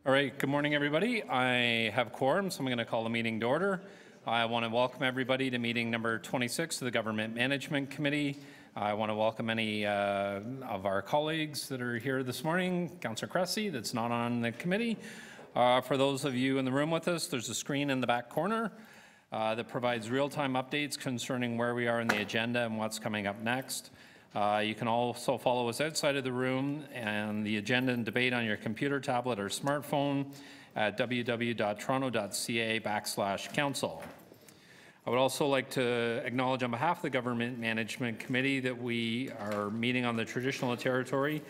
All right, good morning, everybody. I have quorum, so I'm going to call the meeting to order. I want to welcome everybody to meeting number 26 of the Government Management Committee. I want to welcome any of our colleagues that are here this morning. Councillor Cressy, that's not on the committee. For those of you in the room with us, there's a screen in the back corner that provides real-time updates concerning where we are in the agenda and what's coming up next. You can also follow us outside of the room and the agenda and debate on your computer, tablet, or smartphone at www.toronto.ca/council. I would also like to acknowledge on behalf of the Government Management Committee that we are meeting on the traditional territory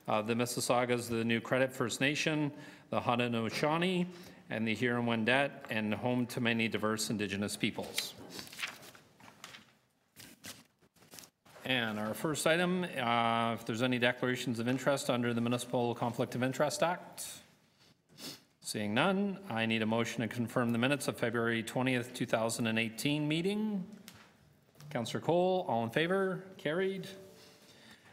of the Mississaugas, the New Credit First Nation, the Haudenosaunee, and the Huron-Wendat, and home to many diverse Indigenous peoples. And our first item, if there's any declarations of interest under the Municipal Conflict of Interest Act. Seeing none, I need a motion to confirm the minutes of February 20th, 2018 meeting. Councillor Cole, all in favor? Carried.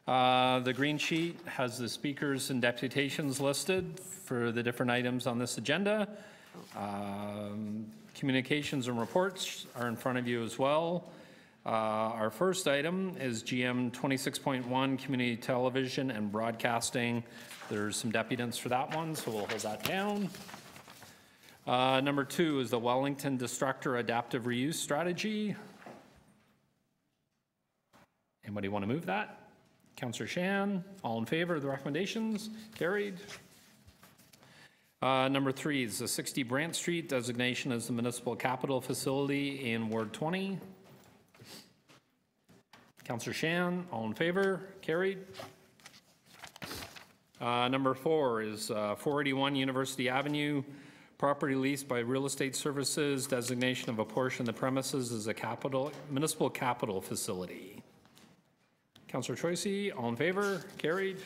The green sheet has the speakers and deputations listed for the different items on this agenda. Communications and reports are in front of you as well. Our first item is GM 26.1 Community Television and Broadcasting. There's some deputants for that one, so we'll hold that down. Number 2 is the Wellington Destructor Adaptive Reuse Strategy. Anybody want to move that? Councillor Shan, all in favor of the recommendations? Carried. Number 3 is the 60 Brant Street designation as the Municipal Capital Facility in Ward 20. Councillor Shan, all in favor? Carried. Number 4 is 481 University Avenue, property leased by Real Estate Services, designation of a portion of the premises as a municipal capital facility. Councillor Troisi, all in favor? Carried.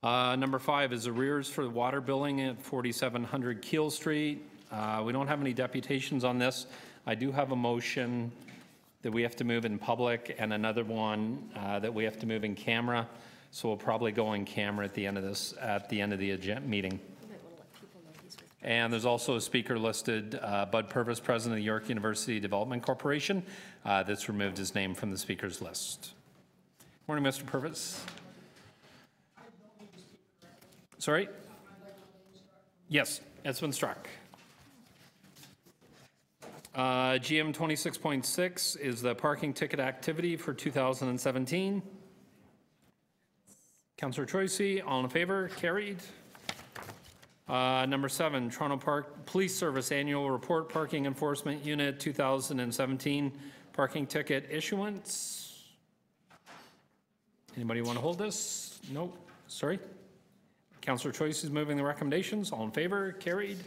Number 5 is arrears for the water billing at 4700 Keele Street. We don't have any deputations on this. I do have a motion that we have to move in public and another one that we have to move in camera. So we'll probably go in camera at the end of this, at the end of the agenda meeting. And there's also a speaker listed, Bud Purvis, President of the York University Development Corporation, that's removed his name from the speakers list. Morning, Mr. Purvis. Sorry? Yes, it's been struck. GM 26.6 is the parking ticket activity for 2017. Councillor Troisi, all in favor? Carried. Number 7, Toronto Park Police Service Annual Report Parking Enforcement Unit 2017 parking ticket issuance. Anybody want to hold this? Nope. Sorry. Councillor Troisi is moving the recommendations. All in favor? Carried.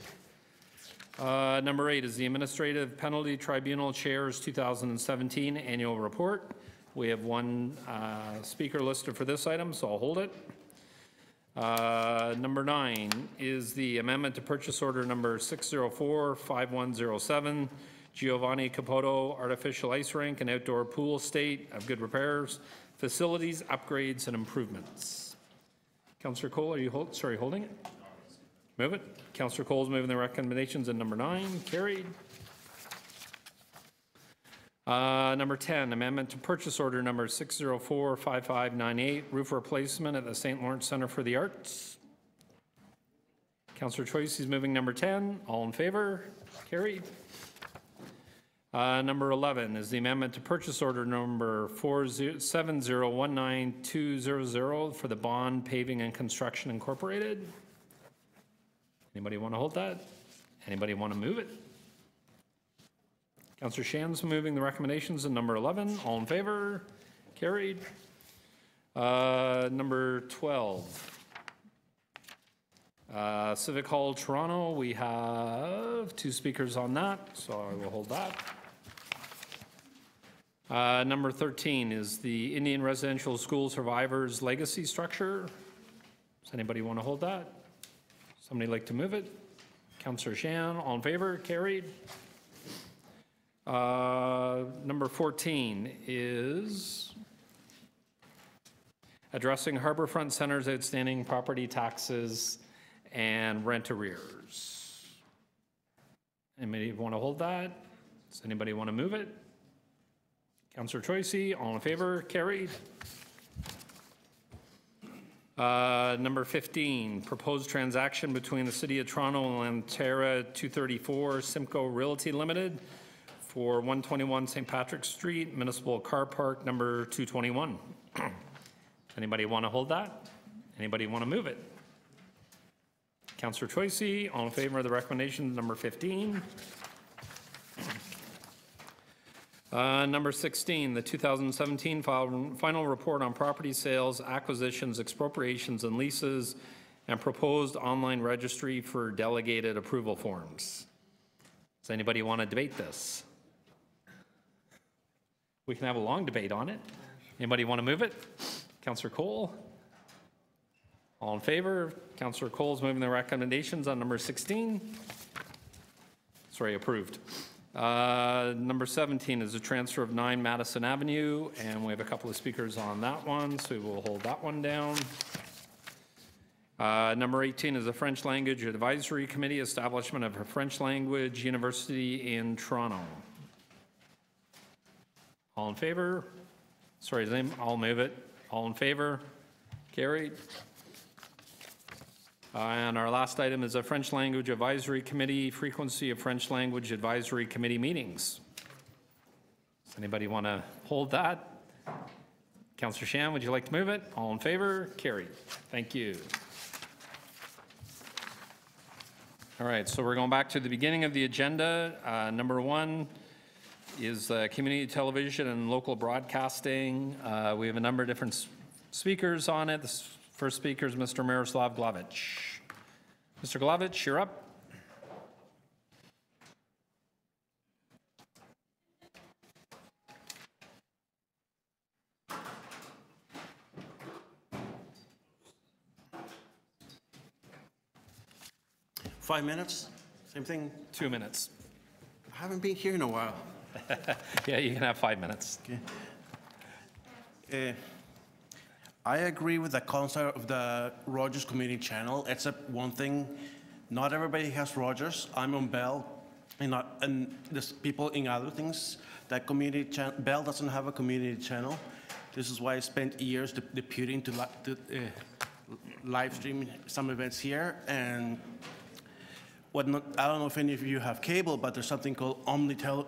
Number 8 is the Administrative Penalty Tribunal Chair's 2017 Annual Report. We have one speaker listed for this item, so I'll hold it. Number 9 is the amendment to purchase order number 604-5107, Giovanni Caboto Artificial Ice Rink and Outdoor Pool State of Good Repairs, Facilities, Upgrades, and Improvements. Councillor Cole, are you holding it? Move it. Councillor Cole is moving the recommendations in number 9. Carried. Number 10, amendment to purchase order number 604-5598, roof replacement at the St. Lawrence Centre for the Arts. Councillor Troisi is moving number 10. All in favor? Carried. Number 11 is the amendment to purchase order number 47019-200 for the Bond Paving and Construction Incorporated. Anybody want to hold that? Anybody want to move it? Councillor Shan's moving the recommendations in number 11. All in favor? Carried. Number 12. Civic Hall, Toronto. We have 2 speakers on that, so I will hold that. Number 13 is the Indian Residential School Survivors Legacy Structure. Does anybody want to hold that? Somebody like to move it? Councillor Shan, all in favor? Carried. Number 14 is addressing Harbourfront Center's outstanding property taxes and rent arrears. Anybody want to hold that? Does anybody want to move it? Councillor Troisi, all in favor? Carried. Number 15, proposed transaction between the City of Toronto and Lanterra 234 Simcoe Realty Limited for 121 St. Patrick's Street, Municipal Carpark number 221. Anybody want to hold that? Anybody want to move it? Councillor Troisi, all in favor of the recommendation, number 15. Number 16, the 2017 final report on property sales, acquisitions, expropriations, and leases, and proposed online registry for delegated approval forms. Does anybody want to debate this? We can have a long debate on it. Anybody want to move it? Councillor Cole? All in favor? Councillor Cole's moving the recommendations on number 16. Sorry, approved. Number 17 is a transfer of 9 Madison Avenue, and we have a couple of speakers on that one, so we will hold that one down. Number 18 is a French Language Advisory Committee, establishment of a French Language University in Toronto. All in favor? Sorry, I'll move it. All in favor? Carried. And our last item is a French Language Advisory Committee, frequency of French Language Advisory Committee meetings. Does anybody want to hold that? Councillor Shan, would you like to move it? All in favor? Carried. Thank you. All right, so we're going back to the beginning of the agenda. Number 1 is community television and local broadcasting. We have a number of different speakers on it. The first speaker is Mr. Miroslav Glavich. Mr. Glavich, you're up. Five minutes? Same thing? 2 minutes. I haven't been here in a while. Yeah, you can have 5 minutes. Okay. I agree with the concept of the Rogers Community Channel, except one thing, not everybody has Rogers. I'm on Bell, and there's people in other things. That community channel, Bell doesn't have a community channel. This is why I spent years deputing to live stream some events here. And I don't know if any of you have cable, but there's something called Omnitel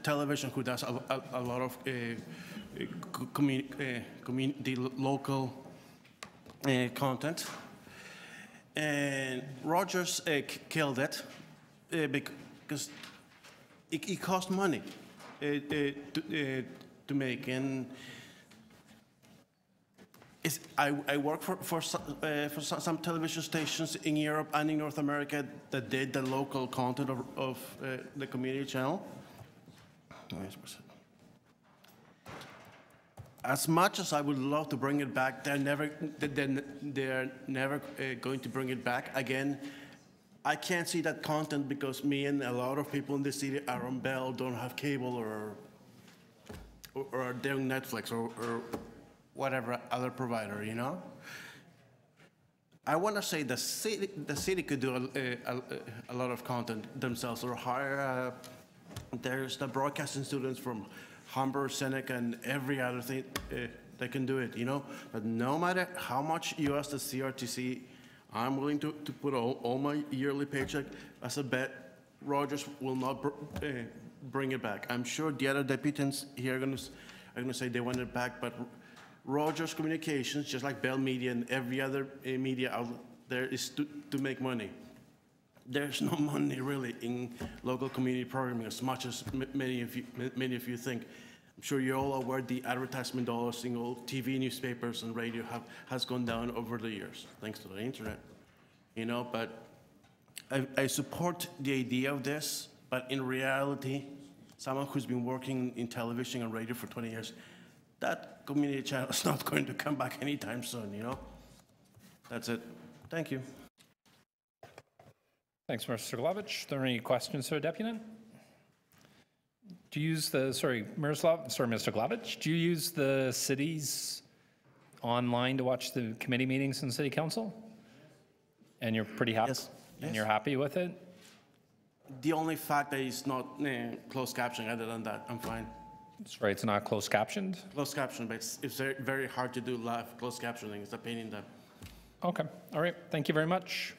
Television, who does a lot of community local content. And Rogers killed it because it cost money to make. And I work for some television stations in Europe and in North America that did the local content of the community channel. As much as I would love to bring it back, they're never going to bring it back. Again, I can't see that content because me and a lot of people in the city are on Bell, don't have cable, or are doing Netflix or whatever other provider, you know? I want to say the city could do a lot of content themselves, or hire, there's the broadcasting students from Hamburg, Seneca, and every other thing, they can do it, you know? But no matter how much you ask the CRTC, I'm willing to put all my yearly paycheck as a bet Rogers will not bring it back. I'm sure the other deputies here are going to say they want it back, but Rogers Communications, just like Bell Media and every other media outlet there, is to make money. There's no money really in local community programming as much as many of you think. I'm sure you're all aware the advertisement dollars in all TV, newspapers, and radio has gone down over the years, thanks to the internet. You know, but I support the idea of this, but in reality, someone who's been working in television and radio for 20 years, that community channel is not going to come back anytime soon, you know? That's it. Thank you. Thanks, Mr. Glavich. Are there any questions for the deputy? Do you use the, Mr. Glavich, do you use the city's online to watch the committee meetings in City Council? And you're pretty happy? Yes. And you're happy with it? The only fact that it's not closed captioning, other than that, I'm fine. That's right, it's not closed captioned? Closed captioning, but it's very, very hard to do live closed captioning. It's a pain in the... Okay, all right, thank you very much.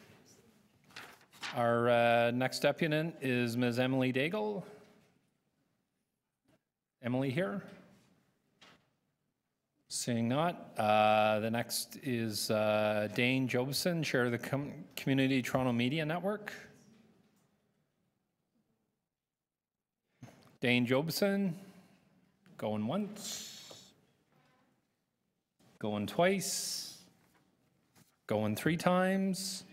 Our next applicant is Ms. Emily Daigle. Emily here? Seeing not. The next is Dane Jobson, Chair of the Community Toronto Media Network. Dane Jobson, going once, going twice, going 3 times.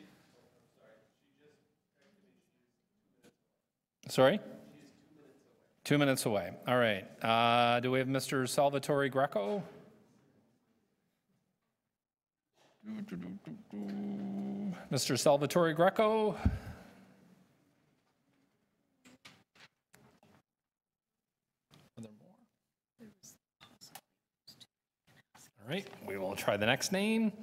Sorry? 2 minutes away. All right. Do we have Mr. Salvatore Greco? Mr. Salvatore Greco? Are there more? All right. We will try the next name.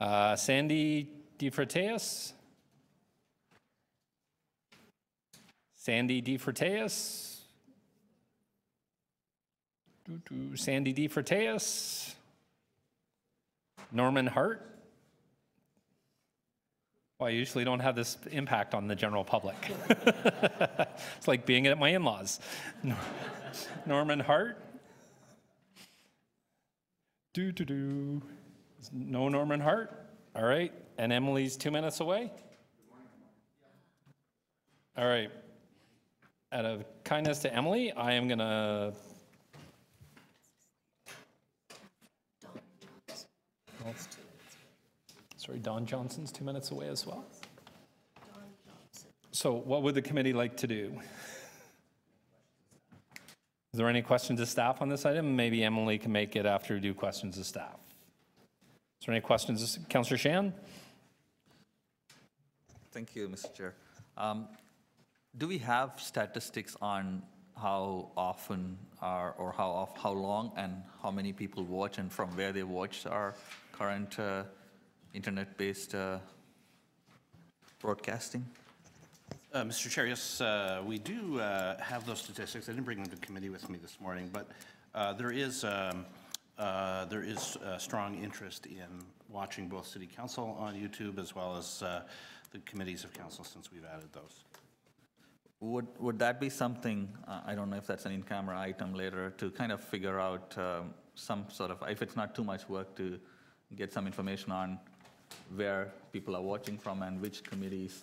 Sandy DeFrateus? Sandy DeFrateus? Sandy DeFrateus? Norman Hart? Well, I usually don't have this impact on the general public. It's like being at my in-laws. Norman Hart? No Norman Hart? All right. And Emily's 2 minutes away? All right. Out of kindness to Emily, I am going to... Sorry, Don Johnson's 2 minutes away as well. So what would the committee like to do? Is there any questions of staff on this item? Maybe Emily can make it after we do questions of staff. Is there any questions? Councillor Shan? Thank you, Mr. Chair. Do we have statistics on how often or how long and how many people watch and from where they watch our current internet-based broadcasting? Mr. Chair, yes, we do have those statistics. I didn't bring them to committee with me this morning, but there is strong interest in watching both City Council on YouTube as well as the committees of council since we've added those. Would that be something, I don't know if that's an in-camera item later, to kind of figure out some sort of, if it's not too much work, to get some information on where people are watching from and which committees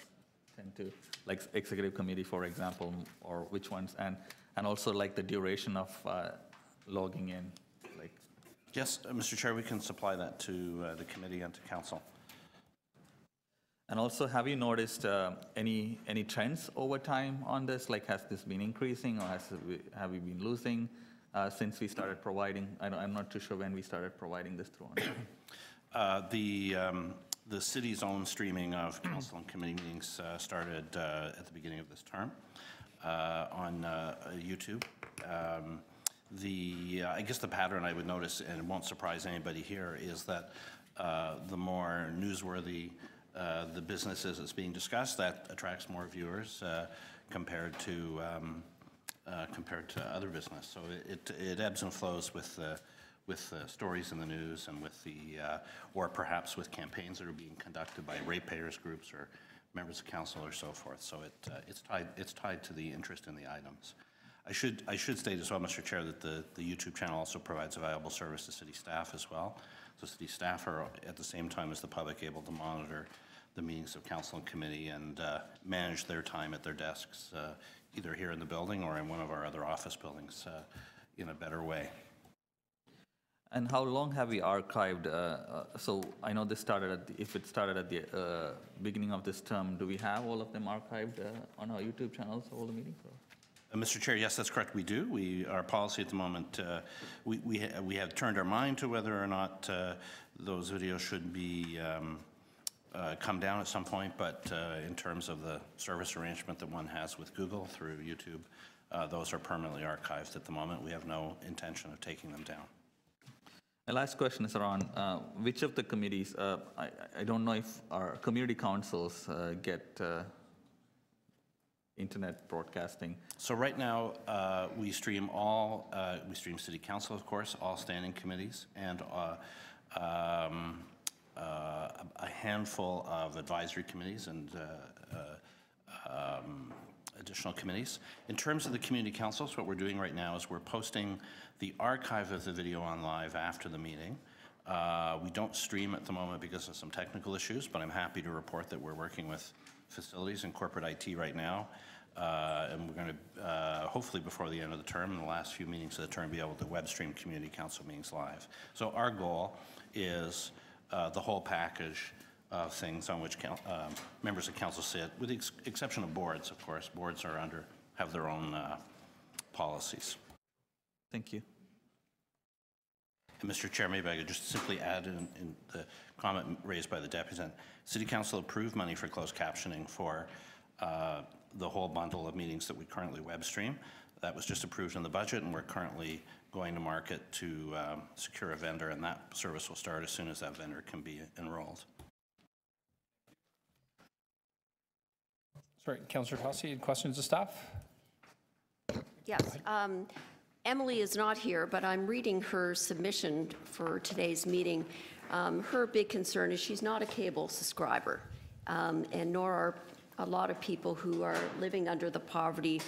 tend to, like executive committee, for example, or which ones, and also like the duration of logging in, like. Yes, Mr. Chair, we can supply that to the committee and to council. And also, have you noticed any trends over time on this? Like, has this been increasing, or have we been losing since we started providing? I'm not too sure when we started providing this through on. The city's own streaming of council and committee meetings started at the beginning of this term on YouTube. I guess the pattern I would notice, and it won't surprise anybody here, is that the more newsworthy the business is that's being discussed, that attracts more viewers compared to other business. So it ebbs and flows with stories in the news and with or perhaps with campaigns that are being conducted by ratepayers groups or members of council or so forth. So it's tied to the interest in the items. I should state as well, Mr. Chair, that the YouTube channel also provides a valuable service to city staff as well. So city staff are at the same time as the public able to monitor the meetings of council and committee and manage their time at their desks, either here in the building or in one of our other office buildings in a better way. And how long have we archived? So I know this started if it started at the beginning of this term, do we have all of them archived on our YouTube channels, all the meetings? Mr. Chair, yes, that's correct. We do. Our policy at the moment, we have turned our mind to whether or not those videos should be come down at some point, but in terms of the service arrangement that one has with Google through YouTube, those are permanently archived at the moment. We have no intention of taking them down. My last question is around which of the committees, I don't know if our community councils get internet broadcasting. So right now, we stream city council, of course, all standing committees, and a handful of advisory committees and additional committees. In terms of the community councils, what we're doing right now is we're posting the archive of the video on live after the meeting. We don't stream at the moment because of some technical issues, but I'm happy to report that we're working with facilities and corporate IT right now. And we're going to, hopefully before the end of the term, in the last few meetings of the term, be able to web stream community council meetings live. So our goal is the whole package of things on which members of council sit, with the exception of boards, of course. Boards have their own policies. Thank you. And Mr. Chair, maybe I could just simply add in the comment raised by the deputy. City Council approved money for closed captioning for the whole bundle of meetings that we currently web stream. That was just approved in the budget, and we're currently going to market to secure a vendor, and that service will start as soon as that vendor can be enrolled. Sorry, Councillor Tossi, questions of staff? Yes. Emily is not here, but I'm reading her submission for today's meeting. Her big concern is she's not a cable subscriber, and nor are a lot of people who are living under the poverty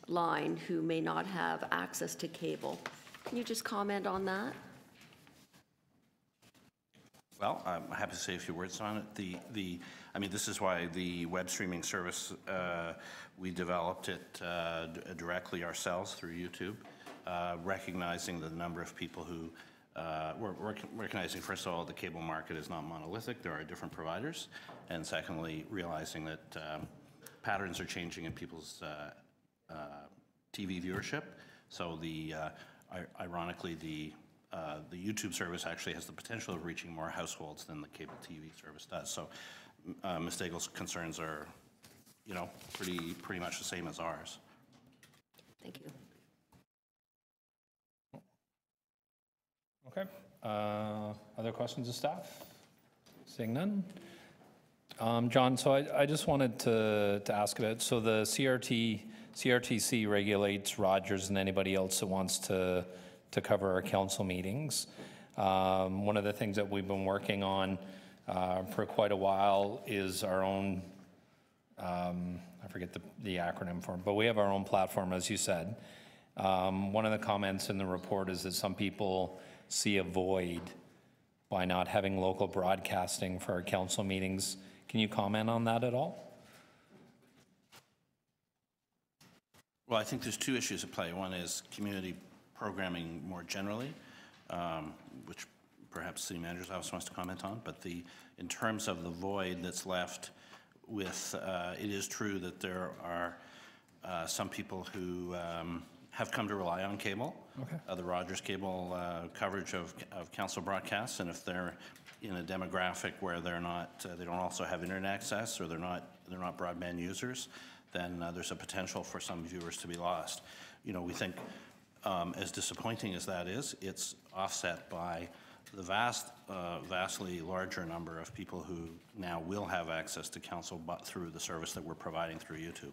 line who may not have access to cable. Can you just comment on that? Well, I'm happy to say a few words on it. I mean, this is why the web streaming service, we developed it directly ourselves through YouTube, recognizing the number of people who, we're recognizing, first of all, the cable market is not monolithic. There are different providers. And secondly, realizing that patterns are changing in people's TV viewership. So ironically, the YouTube service actually has the potential of reaching more households than the cable TV service does. So Ms. Daigle's concerns are, pretty much the same as ours. Thank you. Okay. Other questions of staff? Seeing none. John, so I just wanted to ask about, so the CRTC regulates Rogers and anybody else that wants to cover our council meetings. One of the things that we've been working on for quite a while is our own, I forget the acronym for it, but we have our own platform, as you said. One of the comments in the report is that some people see a void by not having local broadcasting for our council meetings. Can you comment on that at all? Well, I think there's two issues at play. One is community programming more generally, which perhaps City Manager's Office wants to comment on. But in terms of the void that's left with, it is true that there are some people who have come to rely on cable, the Rogers cable coverage of council broadcasts, and if they're in a demographic where they don't also have internet access, or they're not broadband users, then there's a potential for some viewers to be lost. We think, as disappointing as that is, it's offset by the vastly larger number of people who now will have access to council, but through the service that we're providing through YouTube.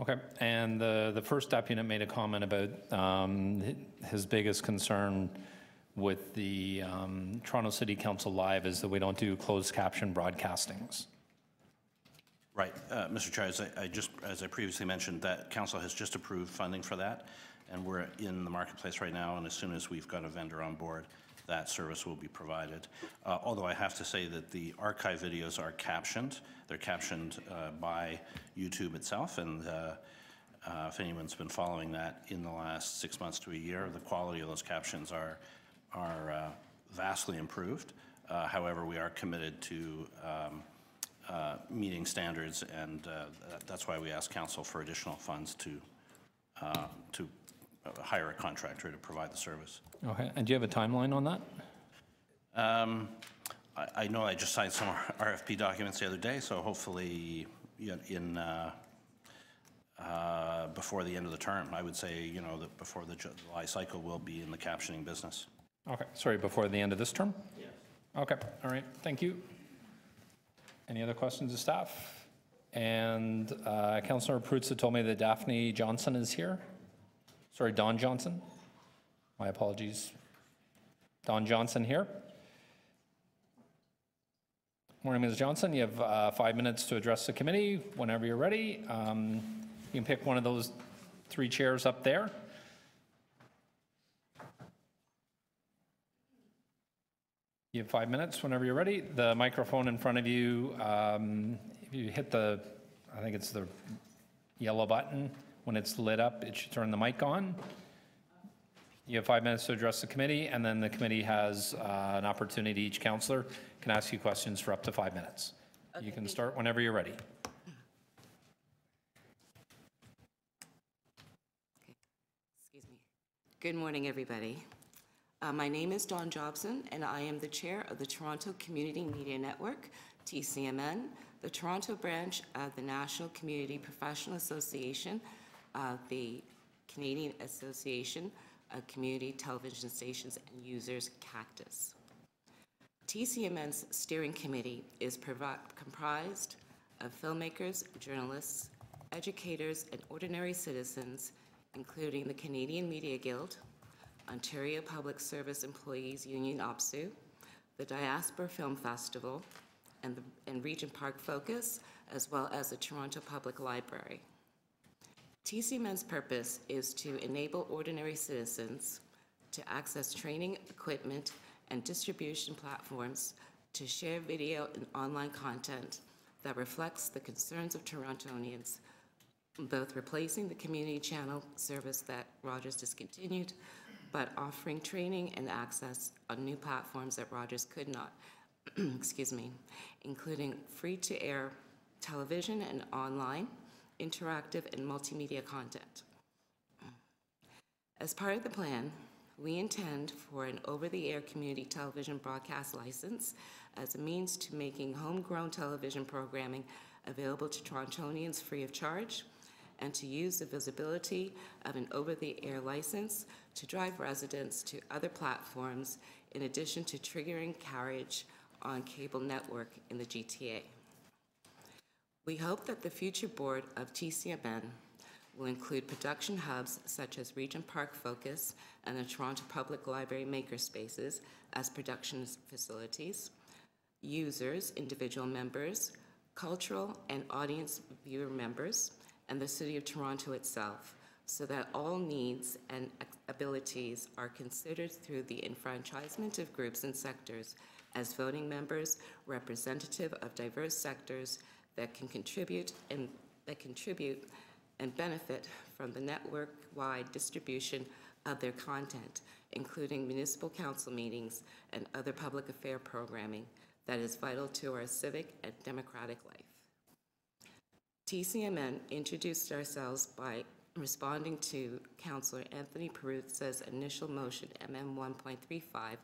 Okay, and the first deputy made a comment about his biggest concern with the Toronto City Council Live is that we don't do closed caption broadcastings. Right, Mr. Chair, as I previously mentioned, that council has just approved funding for that, and we're in the marketplace right now, and as soon as we've got a vendor on board, that service will be provided. Although I have to say that the archive videos are captioned. They're captioned by YouTube itself, and if anyone's been following that in the last 6 months to a year, the quality of those captions are vastly improved. However, we are committed to meeting standards, and that's why we asked council for additional funds to hire a contractor to provide the service. Okay, and do you have a timeline on that? I know I just signed some RFP documents the other day, so hopefully before the end of the term, I would say, that before the July cycle, we'll be in the captioning business. Okay, sorry, before the end of this term? Yes. Okay, all right, thank you. Any other questions of staff? And Councillor Prutza told me that Daphne Johnson is here. Sorry, Don Johnson. My apologies. Don Johnson here. Morning, Ms. Johnson. You have 5 minutes to address the committee whenever you're ready. You can pick one of those 3 chairs up there. You have 5 minutes whenever you're ready. The microphone in front of you, if you hit the, I think it's the yellow button, when it's lit up, it should turn the mic on. You have 5 minutes to address the committee, and then the committee has an opportunity, each councillor can ask you questions for up to 5 minutes. Okay, you can start whenever you're ready. Okay. Excuse me. Good morning, everybody. My name is Dawn Jobson, and I am the chair of the Toronto Community Media Network, TCMN, the Toronto branch of the National Community Professional Association, the Canadian Association of Community Television Stations and Users, Cactus. TCMN's steering committee is comprised of filmmakers, journalists, educators, and ordinary citizens, including the Canadian Media Guild, Ontario Public Service Employees Union OPSU, the Diaspora Film Festival, and Regent Park Focus, as well as the Toronto Public Library. TCMN's purpose is to enable ordinary citizens to access training, equipment, and distribution platforms to share video and online content that reflects the concerns of Torontonians, both replacing the community channel service that Rogers discontinued, but offering training and access on new platforms that Rogers could not, excuse me, including free-to-air television and online, interactive and multimedia content. As part of the plan, we intend for an over-the-air community television broadcast license as a means to making homegrown television programming available to Torontonians free of charge, and to use the visibility of an over-the-air license to drive residents to other platforms in addition to triggering carriage on cable network in the GTA. We hope that the future board of TCMN will include production hubs such as Regent Park Focus and the Toronto Public Library Makerspaces as production facilities, users, individual members, cultural and audience viewer members, and the City of Toronto itself, so that all needs and abilities are considered through the enfranchisement of groups and sectors as voting members, representative of diverse sectors that can contribute and benefit from the network-wide distribution of their content, including municipal council meetings and other public affair programming that is vital to our civic and democratic life. TCMN introduced ourselves by responding to Councillor Anthony Peruzza's initial motion, MM 1.35,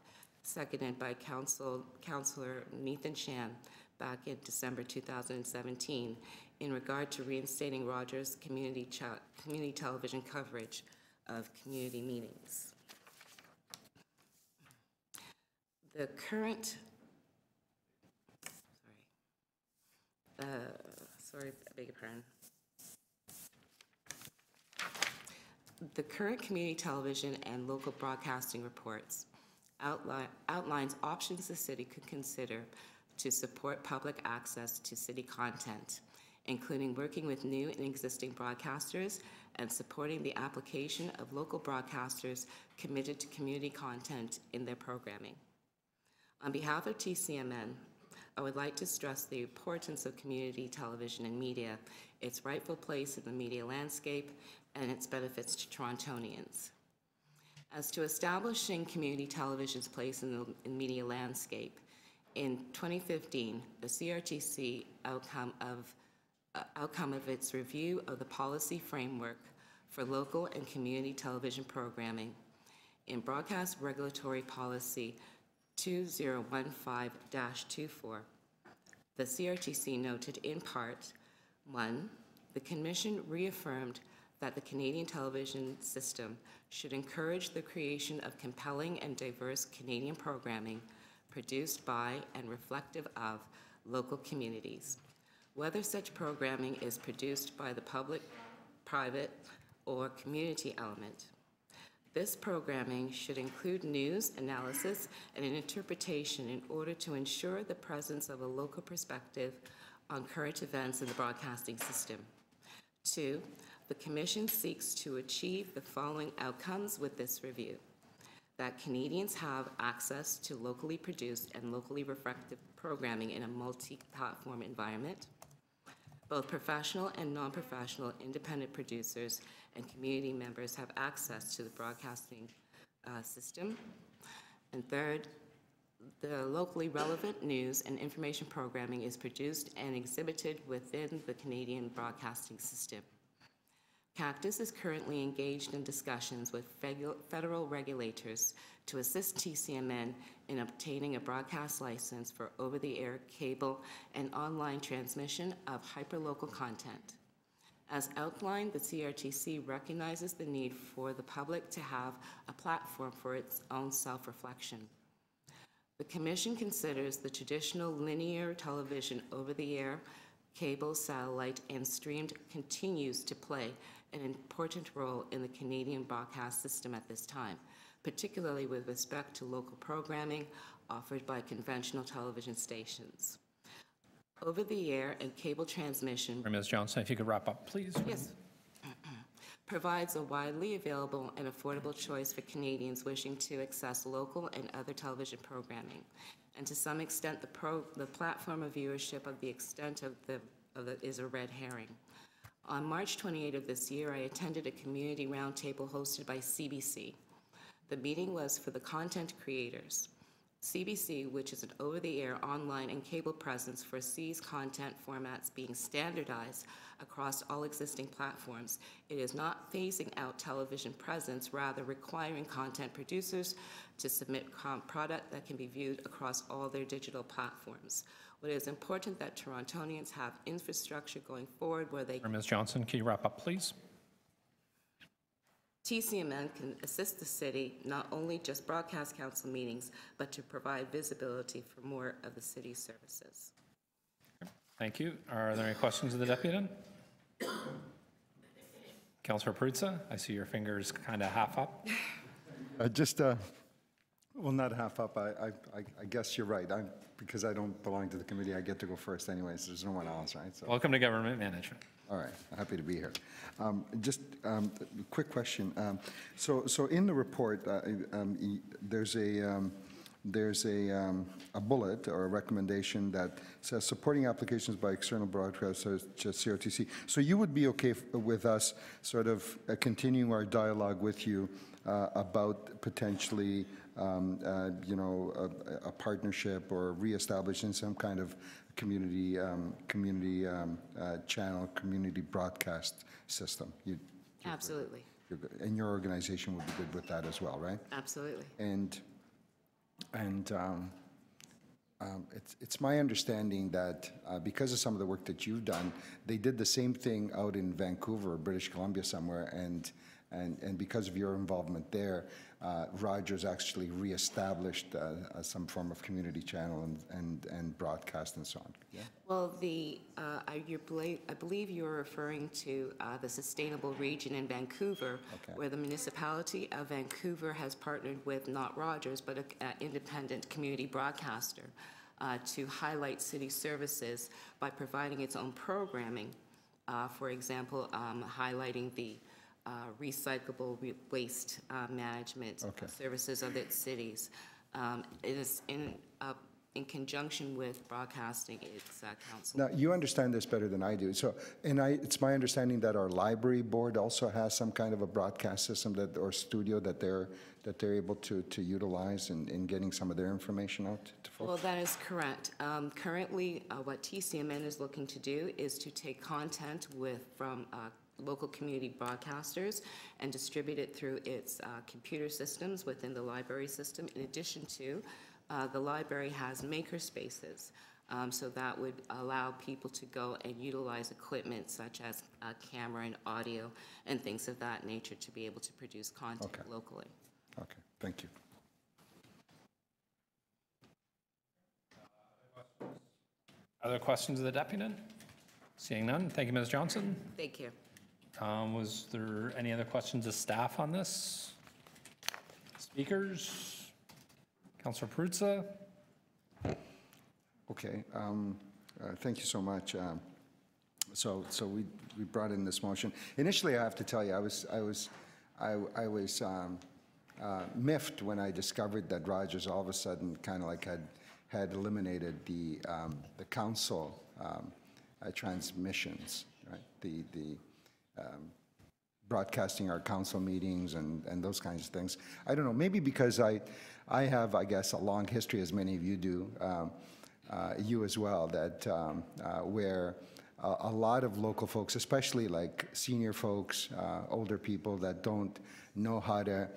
seconded by Councillor Nathan Shan back in December 2017, in regard to reinstating Rogers' community television coverage of community meetings. The current, sorry, I beg your pardon. The current community television and local broadcasting reports outlines options the city could consider to support public access to city content, including working with new and existing broadcasters and supporting the application of local broadcasters committed to community content in their programming. On behalf of TCMN, I would like to stress the importance of community television and media, its rightful place in the media landscape, and its benefits to Torontonians. As to establishing community television's place in the media landscape, in 2015, the CRTC outcome of its review of the policy framework for local and community television programming in Broadcast Regulatory Policy 2015-24, the CRTC noted in part, 1, the Commission reaffirmed that the Canadian television system should encourage the creation of compelling and diverse Canadian programming produced by and reflective of local communities. Whether such programming is produced by the public, private, or community element. This programming should include news, analysis, and an interpretation in order to ensure the presence of a local perspective on current events in the broadcasting system. 2, the Commission seeks to achieve the following outcomes with this review: that Canadians have access to locally produced and locally reflective programming in a multi-platform environment. Both professional and non-professional independent producers and community members have access to the broadcasting system. And third, the locally relevant news and information programming is produced and exhibited within the Canadian broadcasting system. Cactus is currently engaged in discussions with federal regulators to assist TCMN in obtaining a broadcast license for over-the-air cable and online transmission of hyperlocal content. As outlined, the CRTC recognizes the need for the public to have a platform for its own self-reflection. The Commission considers the traditional linear television over-the-air, cable, satellite, and streamed continues to play an important role in the Canadian broadcast system at this time, particularly with respect to local programming offered by conventional television stations. Over-the-air and cable transmission. Ms. Johnson, if you could wrap up, please. Yes. Provides a widely available and affordable choice for Canadians wishing to access local and other television programming, and to some extent the platform of viewership of the extent of the is a red herring. On March 28 of this year, I attended a community roundtable hosted by CBC. The meeting was for the content creators. CBC, which is an over-the-air, online, and cable presence, foresees content formats being standardized across all existing platforms. It is not phasing out television presence, rather requiring content producers to submit product that can be viewed across all their digital platforms. What is important that Torontonians have infrastructure going forward where they... Ms. Johnson, can you wrap up, please? TCMN can assist the city not only just broadcast council meetings, but to provide visibility for more of the city's services. Thank you. Are there any questions of the deputant? Councillor Peruzza, I see your fingers kind of half up. Well, not half up. I guess you're right. Because I don't belong to the committee, I get to go first anyways. There's no one else, right? So. Welcome to government management. All right, happy to be here. Just a quick question. So in the report, there's a bullet or a recommendation that says supporting applications by external broadcasters, just CRTC. So you would be okay with us sort of continuing our dialogue with you about potentially, a partnership or reestablishing some kind of community channel, community broadcast system. Absolutely. And your organization would be good with that as well, right? Absolutely. And it's my understanding that because of some of the work that you've done, they did the same thing out in Vancouver, British Columbia somewhere, and because of your involvement there, Rogers actually reestablished some form of community channel and broadcast and so on. Yeah? Well, I believe you're referring to the Sustainable Region in Vancouver, okay, where the municipality of Vancouver has partnered with not Rogers, but an independent community broadcaster to highlight city services by providing its own programming. For example, highlighting the recyclable waste management services of its cities. It is in conjunction with broadcasting its council. Now, you understand this better than I do. So, it's my understanding that our library board also has some kind of a broadcast system or studio that they're able to utilize in getting some of their information out to folks. Well, that is correct. Currently, what TCMN is looking to do is to take content from local community broadcasters and distribute it through its computer systems within the library system. In addition to, the library has maker spaces So that would allow people to go and utilize equipment such as camera and audio and things of that nature to be able to produce content Okay. locally. Okay, thank you. Other questions of the deputy? Seeing none, thank you, Ms. Johnson. Thank you. Was there any other questions of staff on this? Speakers? Councilor Perruzza? Okay, thank you so much. So we brought in this motion. Initially, I have to tell you, I was miffed when I discovered that Rogers all of a sudden kind of like had eliminated the council transmissions, right? The broadcasting our council meetings and those kinds of things. I don't know, maybe because I have, I guess, a long history, as many of you do, you as well, that where a lot of local folks, especially like senior folks, older people that don't know how to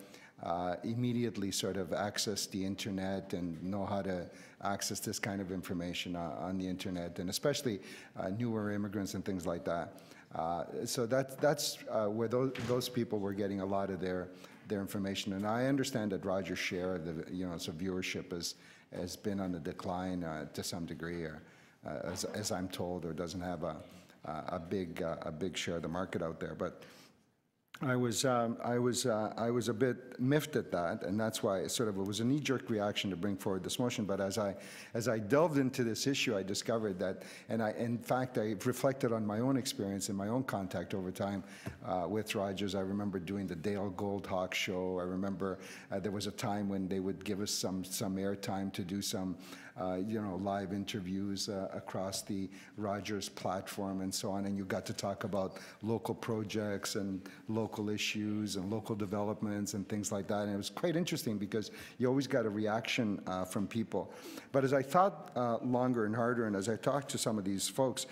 immediately sort of access the internet and know how to access this kind of information on the internet, and especially newer immigrants and things like that. So that's where those people were getting a lot of their information. And I understand that Roger's share of the so viewership has been on the decline to some degree, or as I'm told, or doesn't have a big share of the market out there. But I was a bit miffed at that, and that's why it was a knee-jerk reaction to bring forward this motion. But as I delved into this issue, I discovered that, and in fact, I reflected on my own experience and my own contact over time with Rogers. I remember doing the Dale Goldhawk show. I remember there was a time when they would give us some airtime to do some live interviews across the Rogers platform and so on, and you got to talk about local projects and local issues and local developments and things like that. And it was quite interesting because you always got a reaction from people. But as I thought longer and harder, and as I talked to some of these folks,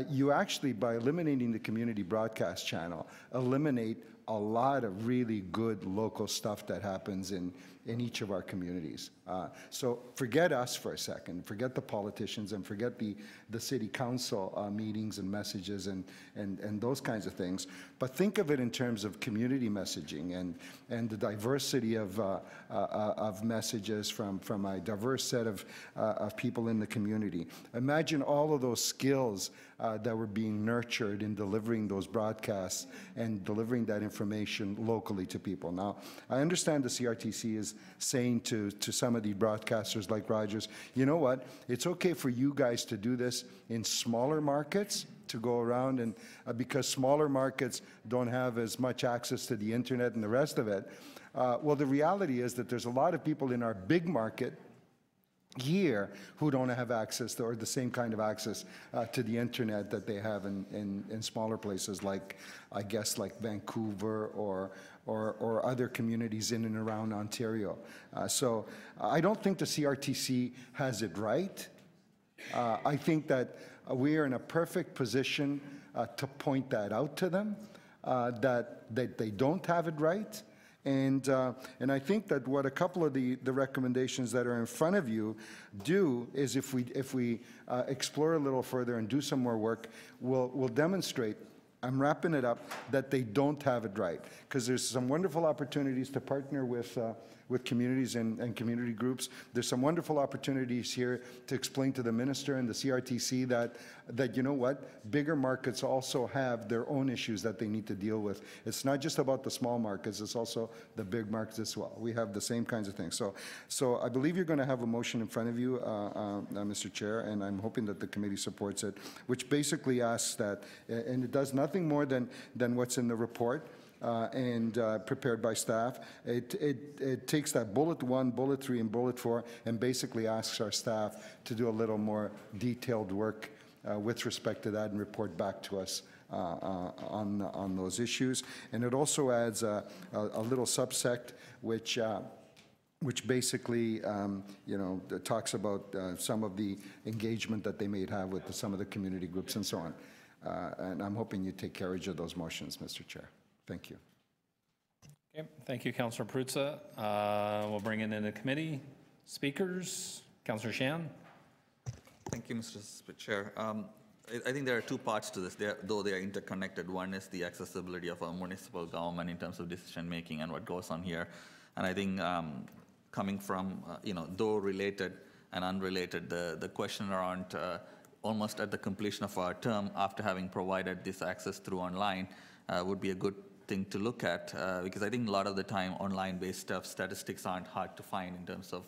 you actually, by eliminating the community broadcast channel, eliminate a lot of really good local stuff that happens in each of our communities. So forget us for a second, forget the politicians, and forget the city council meetings and messages and those kinds of things, but think of it in terms of community messaging and the diversity of messages from a diverse set of people in the community. Imagine all of those skills that were being nurtured in delivering those broadcasts and delivering that information locally to people. Now, I understand the CRTC is saying to some of the broadcasters like Rogers, you know what, it's okay for you guys to do this in smaller markets, to go around, and because smaller markets don't have as much access to the internet and the rest of it. Well, the reality is that there's a lot of people in our big market here who don't have access to, or the same kind of access to the internet that they have in smaller places like, I guess, like Vancouver or other communities in and around Ontario. So I don't think the CRTC has it right. I think that we are in a perfect position to point that out to them, that they don't have it right. And I think that what a couple of the recommendations that are in front of you do is, if we explore a little further and do some more work, we'll demonstrate, I'm wrapping it up, that they don't have it right. Because there's some wonderful opportunities to partner with communities and community groups. There's some wonderful opportunities here to explain to the minister and the CRTC that you know what, bigger markets also have their own issues that they need to deal with. It's not just about the small markets, it's also the big markets as well. We have the same kinds of things. So I believe you're going to have a motion in front of you, Mr. Chair, and I'm hoping that the committee supports it, which basically asks that, and it does nothing more than what's in the report, and prepared by staff. It takes that bullet 1, bullet 3, and bullet 4 and basically asks our staff to do a little more detailed work with respect to that and report back to us on those issues. And it also adds a little subsect which basically, talks about some of the engagement that they may have with some of the community groups and so on. And I'm hoping you take carriage of those motions, Mr. Chair. Thank you. Okay, thank you, Councillor Perruzza. We'll bring it into committee. Speakers, Councillor Shan. Thank you, Mr. Chair. I think there are two parts to this, though they are interconnected. One is the accessibility of our municipal government in terms of decision making and what goes on here. And I think coming from, though related and unrelated, the question around almost at the completion of our term, after having provided this access through online, would be a good thing to look at, because I think a lot of the time online-based stuff, statistics aren't hard to find in terms of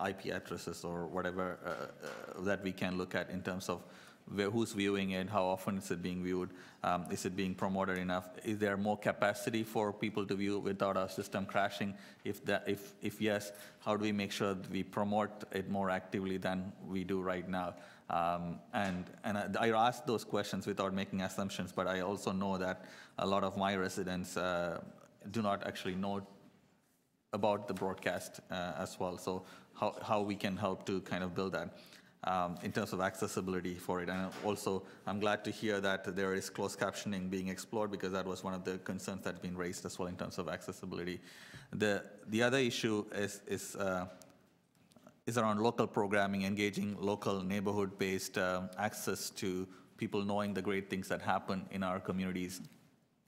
IP addresses or whatever that we can look at in terms of who's viewing it, how often is it being viewed, is it being promoted enough, is there more capacity for people to view without our system crashing? If yes, how do we make sure that we promote it more actively than we do right now? And I ask those questions without making assumptions, but I also know that a lot of my residents do not actually know about the broadcast as well. So how we can help to kind of build that in terms of accessibility for it. And also, I'm glad to hear that there is closed captioning being explored, because that was one of the concerns that's been raised as well in terms of accessibility. The other issue is around local programming, engaging local neighborhood-based access to people knowing the great things that happen in our communities.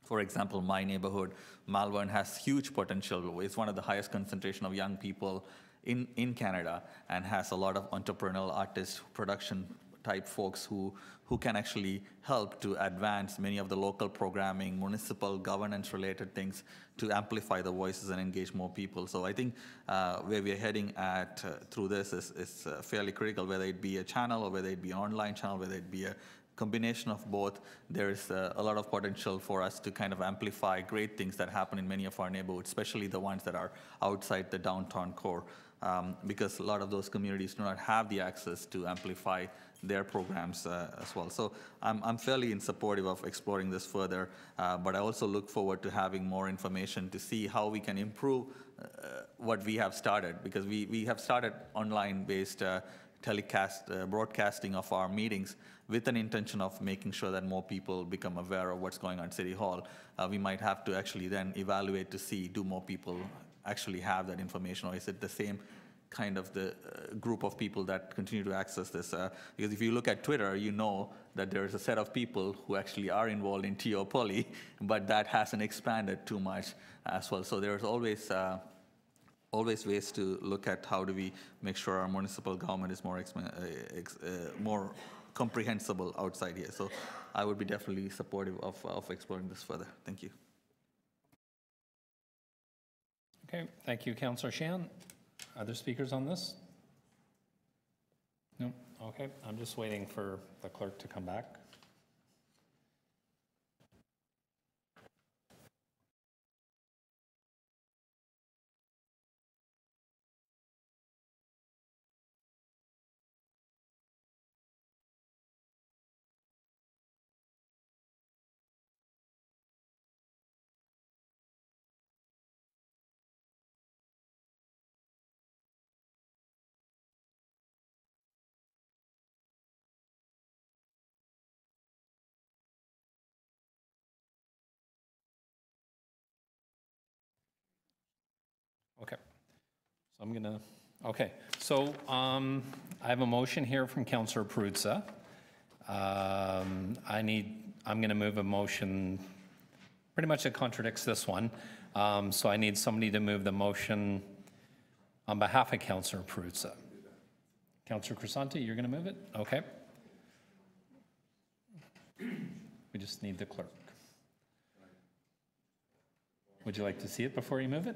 For example, my neighborhood, Malvern, has huge potential. It's one of the highest concentration of young people in Canada, and has a lot of entrepreneurial artists, production type folks who can actually help to advance many of the local programming, municipal governance related things to amplify the voices and engage more people. So I think where we're heading at through this is fairly critical, whether it be a channel or whether it be an online channel, whether it be a combination of both. There is a lot of potential for us to kind of amplify great things that happen in many of our neighborhoods, especially the ones that are outside the downtown core, because a lot of those communities do not have the access to amplify their programs as well. So I'm fairly in supportive of exploring this further, but I also look forward to having more information to see how we can improve what we have started, because we have started online-based broadcasting of our meetings with an intention of making sure that more people become aware of what's going on at City Hall. We might have to actually then evaluate to see, do more people actually have that information, or is it the same kind of the group of people that continue to access this? Because if you look at Twitter, you know that there is a set of people who actually are involved in Teopoly, but that hasn't expanded too much as well. So there's always ways to look at how do we make sure our municipal government is more comprehensible outside here. So I would be definitely supportive of exploring this further. Thank you. Okay, thank you, Councillor Shan. Other speakers on this? No? Okay, I'm just waiting for the clerk to come back. Okay, so I'm gonna, okay, so I have a motion here from Councillor Perruzza. I'm gonna move a motion pretty much that contradicts this one. So I need somebody to move the motion on behalf of Councillor Perruzza. Councillor Crisanti, you're gonna move it? Okay. We just need the clerk. Would you like to see it before you move it?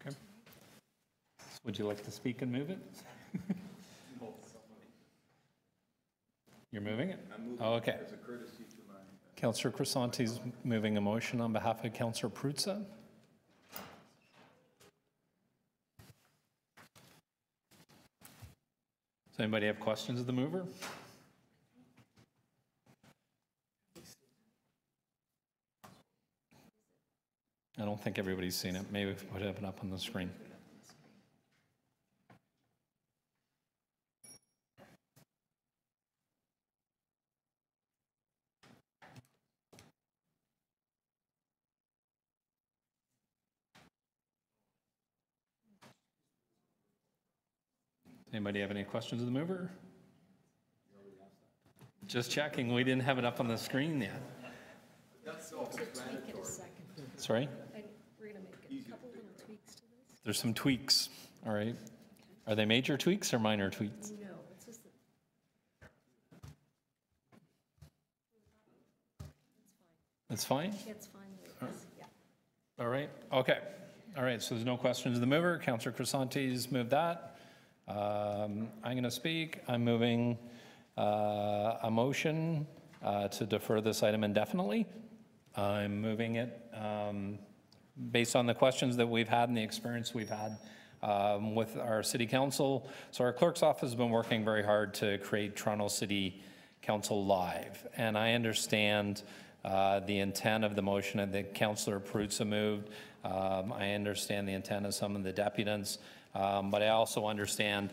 Okay. Would you like to speak and move it? You're moving it? I'm moving it as a courtesy to my... Councillor Crisanti's moving a motion on behalf of Councillor Perruzza. Does anybody have questions of the mover? I don't think everybody's seen it. Maybe if we put it up on the screen. Anybody have any questions of the mover? Just checking, we didn't have it up on the screen yet. Sorry? We're going to make a couple little tweaks to this. There's some tweaks, all right. Are they major tweaks or minor tweaks? No, it's just that It's fine? it's fine the way it is, yeah. All right, okay. All right, so there's no questions of the mover. Councillor Crisanti's moved that. I'm going to speak. I'm moving a motion to defer this item indefinitely. I'm moving it based on the questions that we've had and the experience we've had with our city council. So our clerk's office has been working very hard to create Toronto City Council Live. And I understand the intent of the motion that Councillor Peruzza moved. I understand the intent of some of the deputants. But I also understand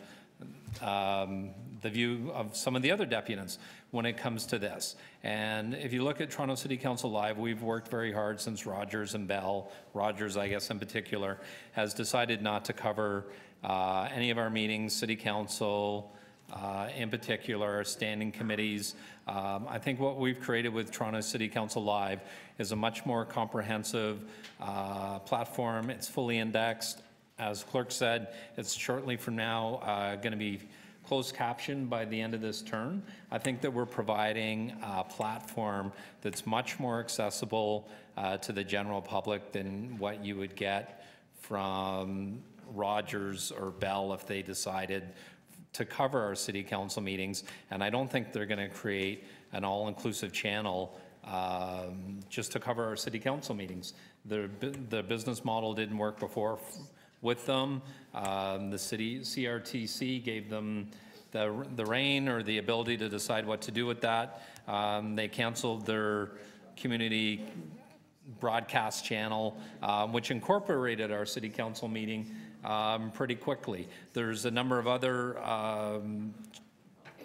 the view of some of the other deputants when it comes to this. And if you look at Toronto City Council Live, we've worked very hard since Rogers and Bell, Rogers I guess in particular, has decided not to cover any of our meetings, City Council, in particular, standing committees. I think what we've created with Toronto City Council Live is a much more comprehensive platform. It's fully indexed. As clerk said, it's shortly from now going to be closed captioned by the end of this term. I think that we're providing a platform that's much more accessible to the general public than what you would get from Rogers or Bell if they decided to cover our city council meetings. And I don't think they're going to create an all-inclusive channel just to cover our city council meetings. The business model didn't work before with them. The city CRTC gave them the reign or the ability to decide what to do with that. They canceled their community broadcast channel, which incorporated our city council meeting pretty quickly. There's a number of other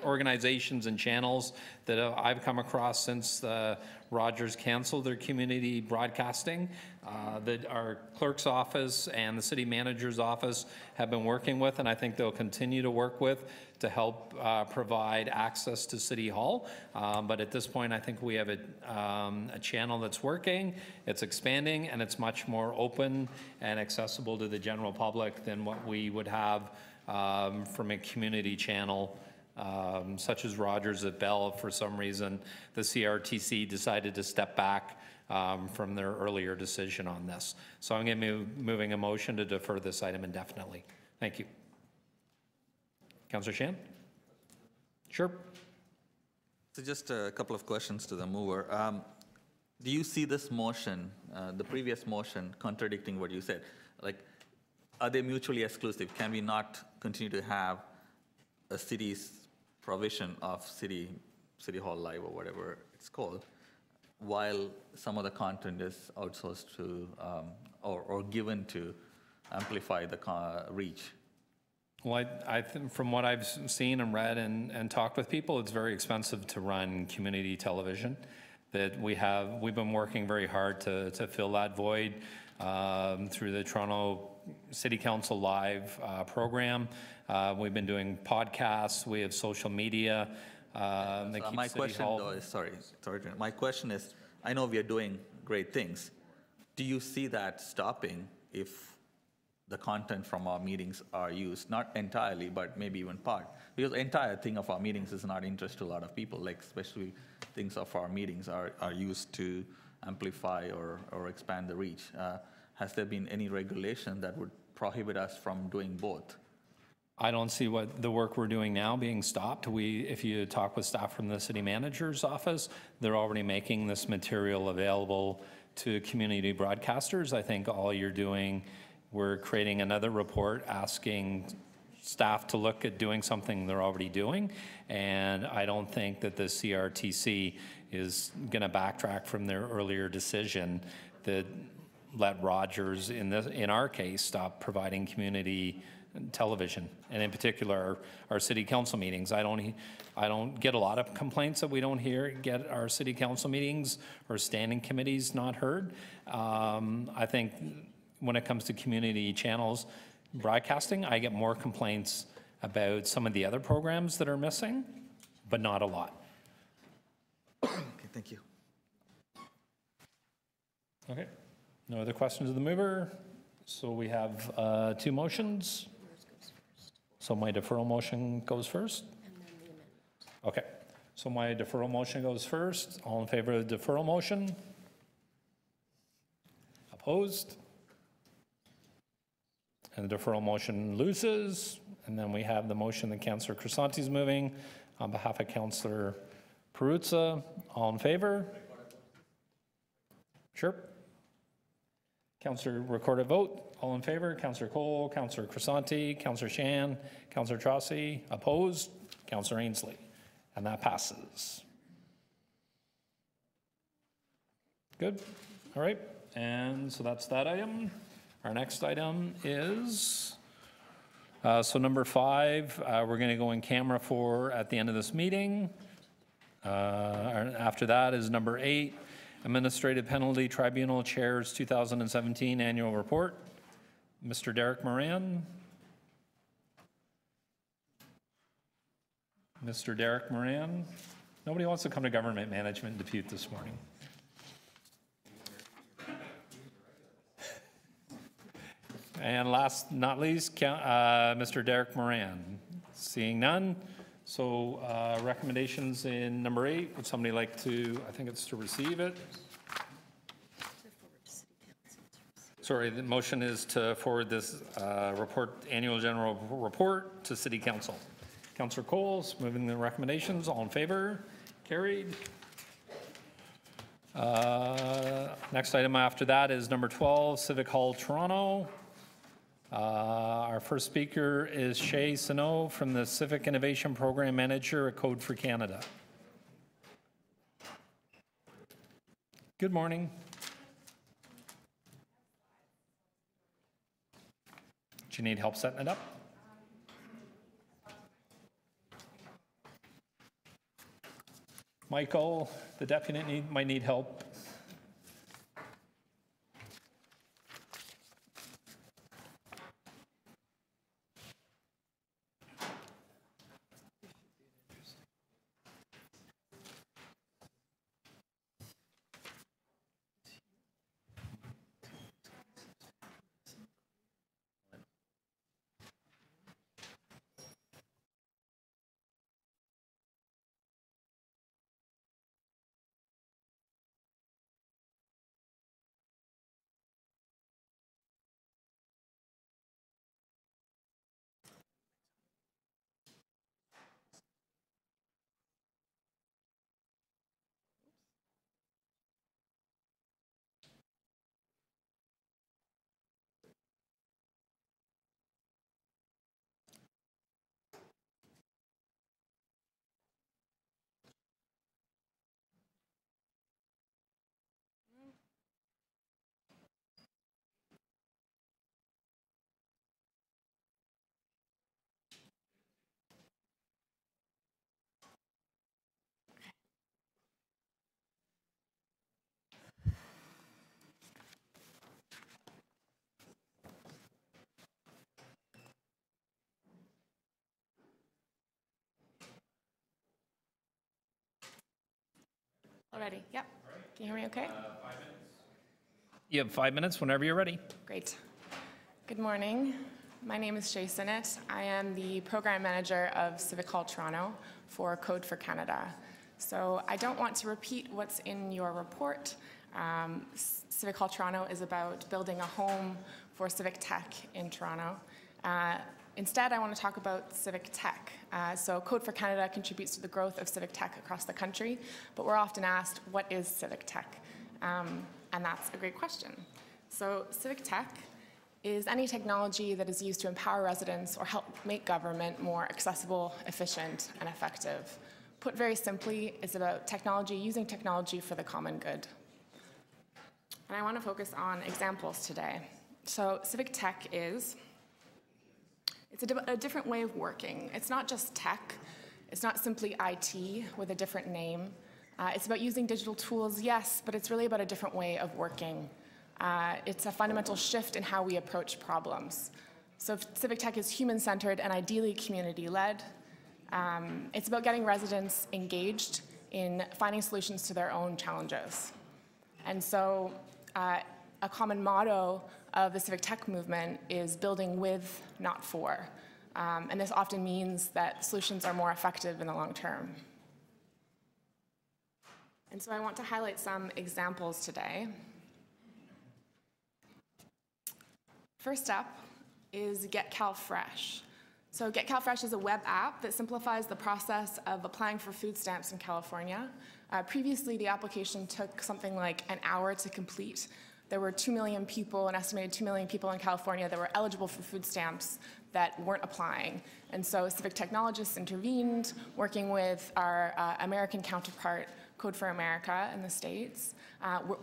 organizations and channels that I've come across since Rogers canceled their community broadcasting that our clerk's office and the city manager's office have been working with, and I think they'll continue to work with to help provide access to City Hall. But at this point, I think we have a channel that's working, it's expanding, and it's much more open and accessible to the general public than what we would have from a community channel such as Rogers at Bell. For some reason, the CRTC decided to step back from their earlier decision on this. So I'm going to be moving a motion to defer this item indefinitely. Thank you. Councillor Shan? Sure. So just a couple of questions to the mover. Do you see this motion, the previous motion, contradicting what you said? Like, are they mutually exclusive? Can we not continue to have a city's provision of City Hall Live or whatever it's called, while some of the content is outsourced to or given to amplify the wereach? Well, I think from what I've seen and read and talked with people, it's very expensive to run community television. That we've been working very hard to fill that void through the Toronto City Council Live program. We've been doing podcasts. We have social media. My question, though, is my question is, I know we are doing great things. Do you see that stopping if the content from our meetings are used, not entirely, but maybe even part? Because the entire thing of our meetings is not interest to a lot of people, like especially things of our meetings are used to amplify or expand the reach. Has there been any regulation that would prohibit us from doing both? I don't see what the work we're doing now being stopped. If you talk with staff from the city manager's office, they're already making this material available to community broadcasters. I think all you're doing, we're creating another report asking staff to look at doing something they're already doing, and I don't think that the CRTC is going to backtrack from their earlier decision that let Rogers, in our case, stop providing community television, and in particular our city council meetings. I don't get a lot of complaints that we don't get our city council meetings or standing committees not heard. I think when it comes to community channels broadcasting, I get more complaints about some of the other programs that are missing, but not a lot. Okay, thank you. Okay, no other questions of the mover? So we have 2 motions. So my deferral motion goes first? Okay, so my deferral motion goes first. All in favor of the deferral motion? Opposed? And the deferral motion loses. And then we have the motion that Councillor Crisanti is moving on behalf of Councillor Perruzza. All in favor? Sure. Councillor recorded vote. All in favor? Councillor Cole, Councillor Crisanti, Councillor Shan, Councillor Trossi. Opposed? Councillor Ainsley. And that passes. Good. All right. And so that's that item. Our next item is, so number 5, we're going to go in camera for at the end of this meeting. After that is number 8, Administrative Penalty Tribunal Chair's 2017 Annual Report. Mr. Derek Moran. Mr. Derek Moran. Nobody wants to come to government management depute this morning. And last not least, Mr. Derek Moran. Seeing none. So recommendations in number 8. Would somebody like to, I think it's to receive it. Sorry, the motion is to forward this annual general report to City Council. Councillor Coles moving the recommendations. All in favor? Carried. Next item after that is number 12, Civic Hall, Toronto. Our first speaker is Shay Sano from the Civic Innovation Program Manager at Code for Canada. Good morning. Do you need help setting it up? Michael, the deputy might need help. Already, yep. Can you hear me okay? 5 minutes. You have 5 minutes whenever you're ready. Great. Good morning. My name is Shay Sinnott. I am the Program Manager of Civic Hall Toronto for Code for Canada. So I don't want to repeat what's in your report. Civic Hall Toronto is about building a home for civic tech in Toronto. Instead, I want to talk about civic tech. So Code for Canada contributes to the growth of civic tech across the country, but we're often asked, what is civic tech? And that's a great question. So civic tech is any technology that is used to empower residents or help make government more accessible, efficient, and effective. Put very simply, it's about technology, using technology for the common good. And I want to focus on examples today. So civic tech it's a different way of working. It's not just tech. It's not simply IT with a different name. It's about using digital tools, yes, but it's really about a different way of working. It's a fundamental shift in how we approach problems. So civic tech is human-centered and ideally community-led. It's about getting residents engaged in finding solutions to their own challenges. And so a common motto of the civic tech movement is building with, not for. And this often means that solutions are more effective in the long term. And so I want to highlight some examples today. First up is Get Cal Fresh. So Get Cal Fresh is a web app that simplifies the process of applying for food stamps in California. Previously, the application took something like an hour to complete. There were 2 million people, an estimated 2 million people in California that were eligible for food stamps that weren't applying. And so civic technologists intervened, working with our American counterpart, Code for America in the States,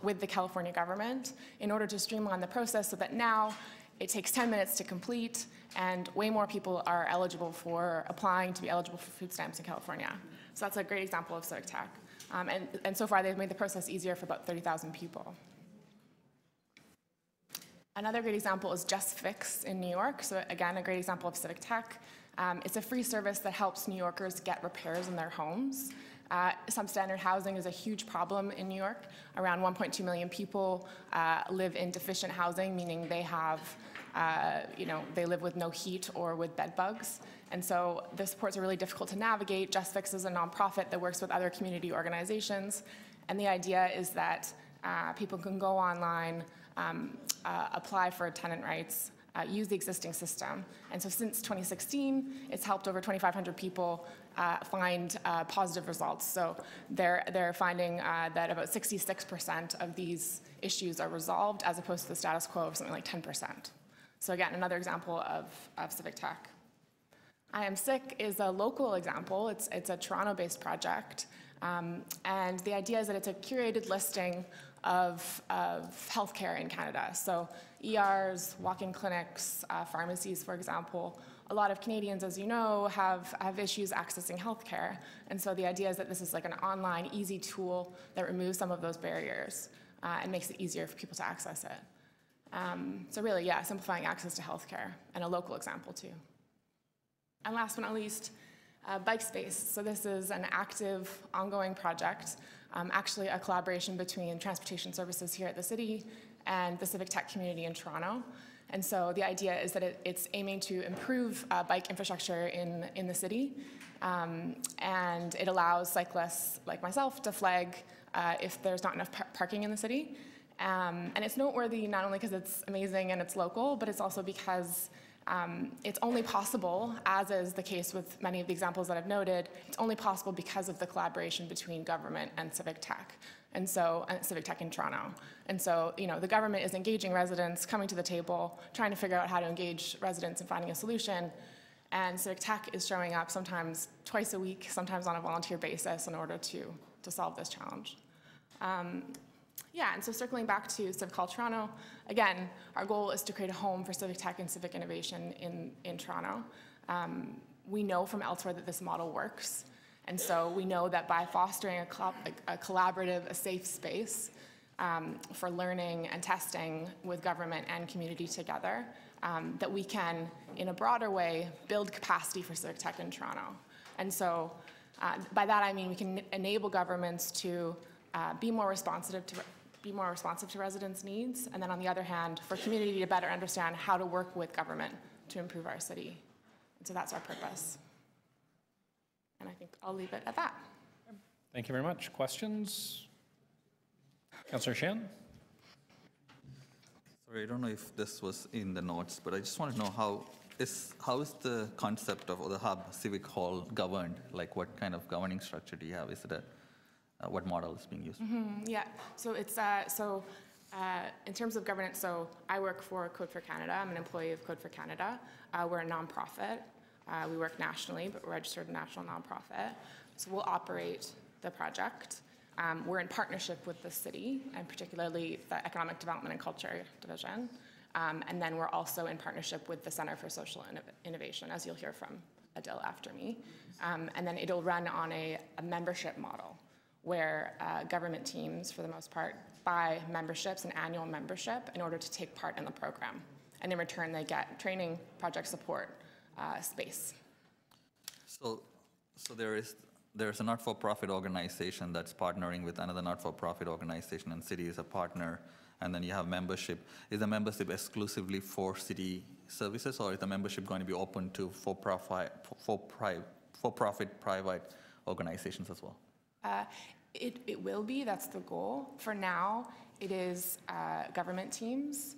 with the California government, in order to streamline the process so that now it takes 10 minutes to complete, and way more people are eligible for applying to be eligible for food stamps in California. So that's a great example of civic tech. And so far, they've made the process easier for about 30,000 people. Another great example is Just Fix in New York. So again, a great example of civic tech. It's a free service that helps New Yorkers get repairs in their homes. Substandard housing is a huge problem in New York. Around 1.2 million people live in deficient housing, meaning they have, they live with no heat or with bed bugs. And so the supports are really difficult to navigate. Just Fix is a nonprofit that works with other community organizations. And the idea is that people can go online, apply for tenant rights, use the existing system. And so since 2016, it's helped over 2,500 people find positive results. So they're finding that about 66% of these issues are resolved, as opposed to the status quo of something like 10%. So again, another example of civic tech. I Am Sick is a local example. It's a Toronto-based project. And the idea is that it's a curated listing of healthcare in Canada. So ERs, walk-in clinics, pharmacies, for example. A lot of Canadians, as you know, have issues accessing healthcare. And so the idea is that this is like an online, easy tool that removes some of those barriers and makes it easier for people to access it. So really, yeah, simplifying access to healthcare, and a local example too. And last but not least, Bike Space. So this is an active, ongoing project, actually a collaboration between transportation services here at the city and the civic tech community in Toronto. And so the idea is that it's aiming to improve bike infrastructure in the city, and it allows cyclists like myself to flag if there's not enough parking in the city. And it's noteworthy not only because it's amazing and it's local, but it's also because it's only possible, as is the case with many of the examples that I've noted, it's only possible because of the collaboration between government and civic tech, and civic tech in Toronto. And so, the government is engaging residents, coming to the table, trying to figure out how to engage residents in finding a solution, and civic tech is showing up sometimes twice a week, sometimes on a volunteer basis in order to solve this challenge. Yeah, and so circling back to Civic Hall Toronto, again, our goal is to create a home for civic tech and civic innovation in Toronto. We know from elsewhere that this model works, and so we know that by fostering a collaborative, a safe space for learning and testing with government and community together, that we can, in a broader way, build capacity for civic tech in Toronto. And so by that I mean we can enable governments to be more responsive to residents' needs, and then on the other hand, for community to better understand how to work with government to improve our city. And so that's our purpose. And I think I'll leave it at that. Thank you very much. Questions? Councillor Shan? Sorry, I don't know if this was in the notes, but I just want to know how is the concept of the hub Civic Hall governed? Like, what kind of governing structure do you have? Is it what model is being used? Yeah, so it's In terms of governance, so I work for Code for Canada. I'm an employee of Code for Canada. We're a nonprofit. We work nationally, but we're registered national nonprofit. So we'll operate the project. We're in partnership with the city, and particularly the Economic Development and Culture Division. And then we're also in partnership with the Center for Social Innovation, as you'll hear from Adil after me. And then it'll run on a membership model, where government teams, for the most part, buy memberships, an annual membership, in order to take part in the program. And in return, they get training, project support, space. So there's a not-for-profit organization that's partnering with another not-for-profit organization, and city is a partner, and then you have membership. Is the membership exclusively for city services, or is the membership going to be open to for-profit private organizations as well? It will be, that's the goal. For now, it is government teams.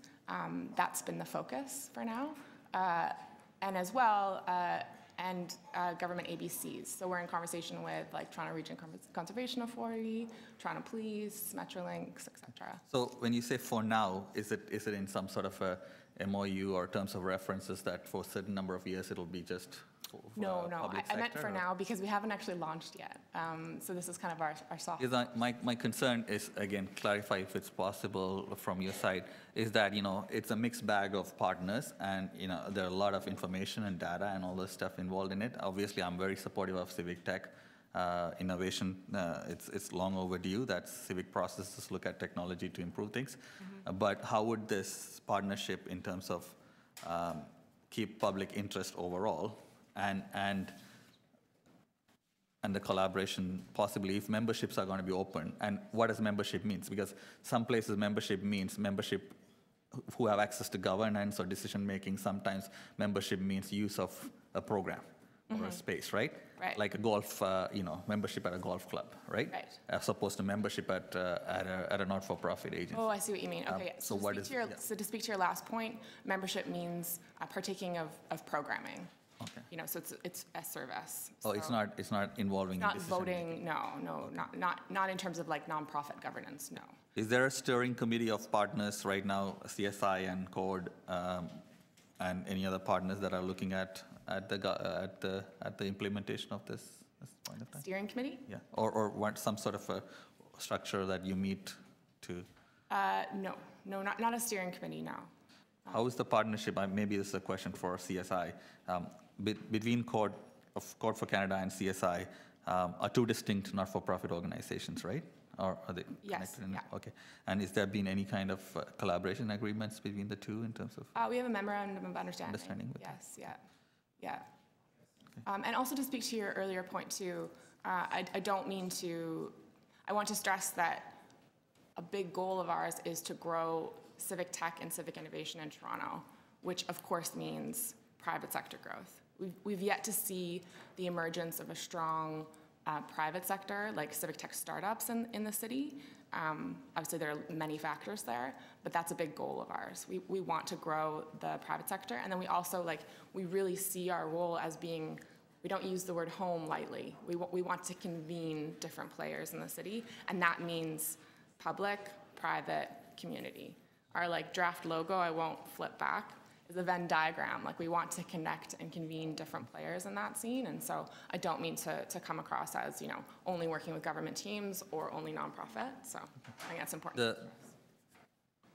That's been the focus for now. And as well, government ABCs. So we're in conversation with like Toronto Region Conservation Authority, Toronto Police, Metrolinx, et cetera. So when you say for now, is it in some sort of a MOU or terms of references that for a certain number of years it'll be just for No, public I meant sector, for or? now because we haven't actually launched yet. So this is kind of our soft. Is my concern is, again, clarify if it's possible from your side, is that, it's a mixed bag of partners, and, there are a lot of information and data and all this stuff involved in it. Obviously, I'm very supportive of civic tech innovation. It's long overdue that civic processes look at technology to improve things. But how would this partnership in terms of keep public interest overall and the collaboration, possibly, if memberships are going to be open, and what does membership means? Because some places membership means membership who have access to governance or decision making. Sometimes membership means use of a program or a space, right? Right. Like a golf, membership at a golf club, right? Right. As opposed to membership at a not-for-profit agency. Oh, I see what you mean. Okay, so what is? So to speak to your last point, membership means partaking of programming. Okay. So it's a service. Oh, So it's not involving not in decision voting. No, not in terms of like nonprofit governance. No. Is there a steering committee of partners right now, CSI and Code, and any other partners that are looking at the implementation of this point of time? Steering committee? Yeah, or want some sort of a structure that you meet to? No, not a steering committee. No. How is the partnership? Maybe this is a question for CSI. Between Code for Canada and CSI are two distinct not-for-profit organizations, right? Or are they Yes, connected? yeah. Okay. And is there been any kind of collaboration agreements between the two in terms of? We have a memorandum of understanding. With Yes, yeah. And also to speak to your earlier point too, I want to stress that a big goal of ours is to grow civic tech and civic innovation in Toronto, which of course means private sector growth. We've yet to see the emergence of a strong private sector, like civic tech startups in the city. Obviously, there are many factors there, but that's a big goal of ours. We want to grow the private sector, and then we also, we really see our role as being, we don't use the word home lightly. We want to convene different players in the city, and that means public, private, community. Our draft logo, I won't flip back, is a Venn diagram. We want to connect and convene different players in that scene, and so I don't mean to come across as only working with government teams or only nonprofit. So I think that's important.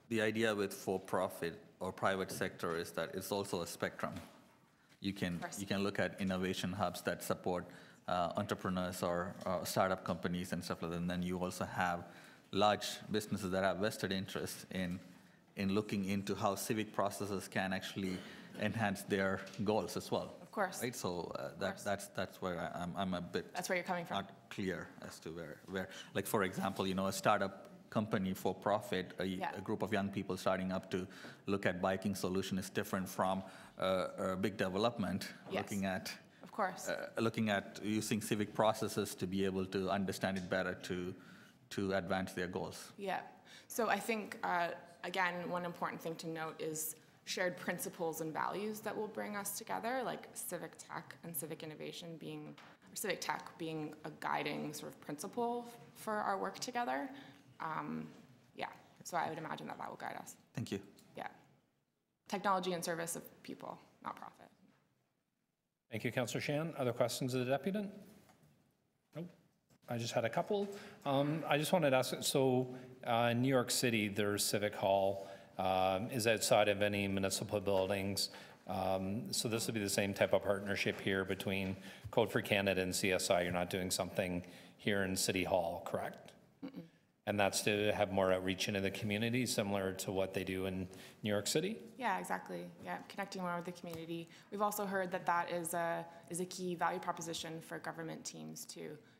The idea with for-profit or private sector is that it's also a spectrum. You can look at innovation hubs that support entrepreneurs or startup companies and stuff like that, and then you also have large businesses that have vested interest in looking into how civic processes can actually enhance their goals as well. Of course. Right. So that's where I'm a bit. That's where you're coming from. Not clear as to where. Like for example, a startup company for profit, a group of young people starting up to look at biking solution is different from a big development looking at. Of course. Looking at using civic processes to be able to understand it better to advance their goals. Yeah. So I think, again, one important thing to note is shared principles and values that will bring us together, like civic tech and civic innovation civic tech being a guiding sort of principle for our work together. Yeah. So I would imagine that that will guide us. Thank you. Yeah. Technology in service of people, not profit. Thank you, Councillor Shan. Other questions of the deputant? Nope. I just had a couple. I just wanted to ask, so in New York City, their Civic Hall is outside of any municipal buildings. So this would be the same type of partnership here between Code for Canada and CSI. You're not doing something here in City Hall, correct? Mm-mm. And that's to have more outreach into the community, similar to what they do in New York City? Yeah, exactly. Yeah, connecting more with the community. We've also heard that that is a key value proposition for government teams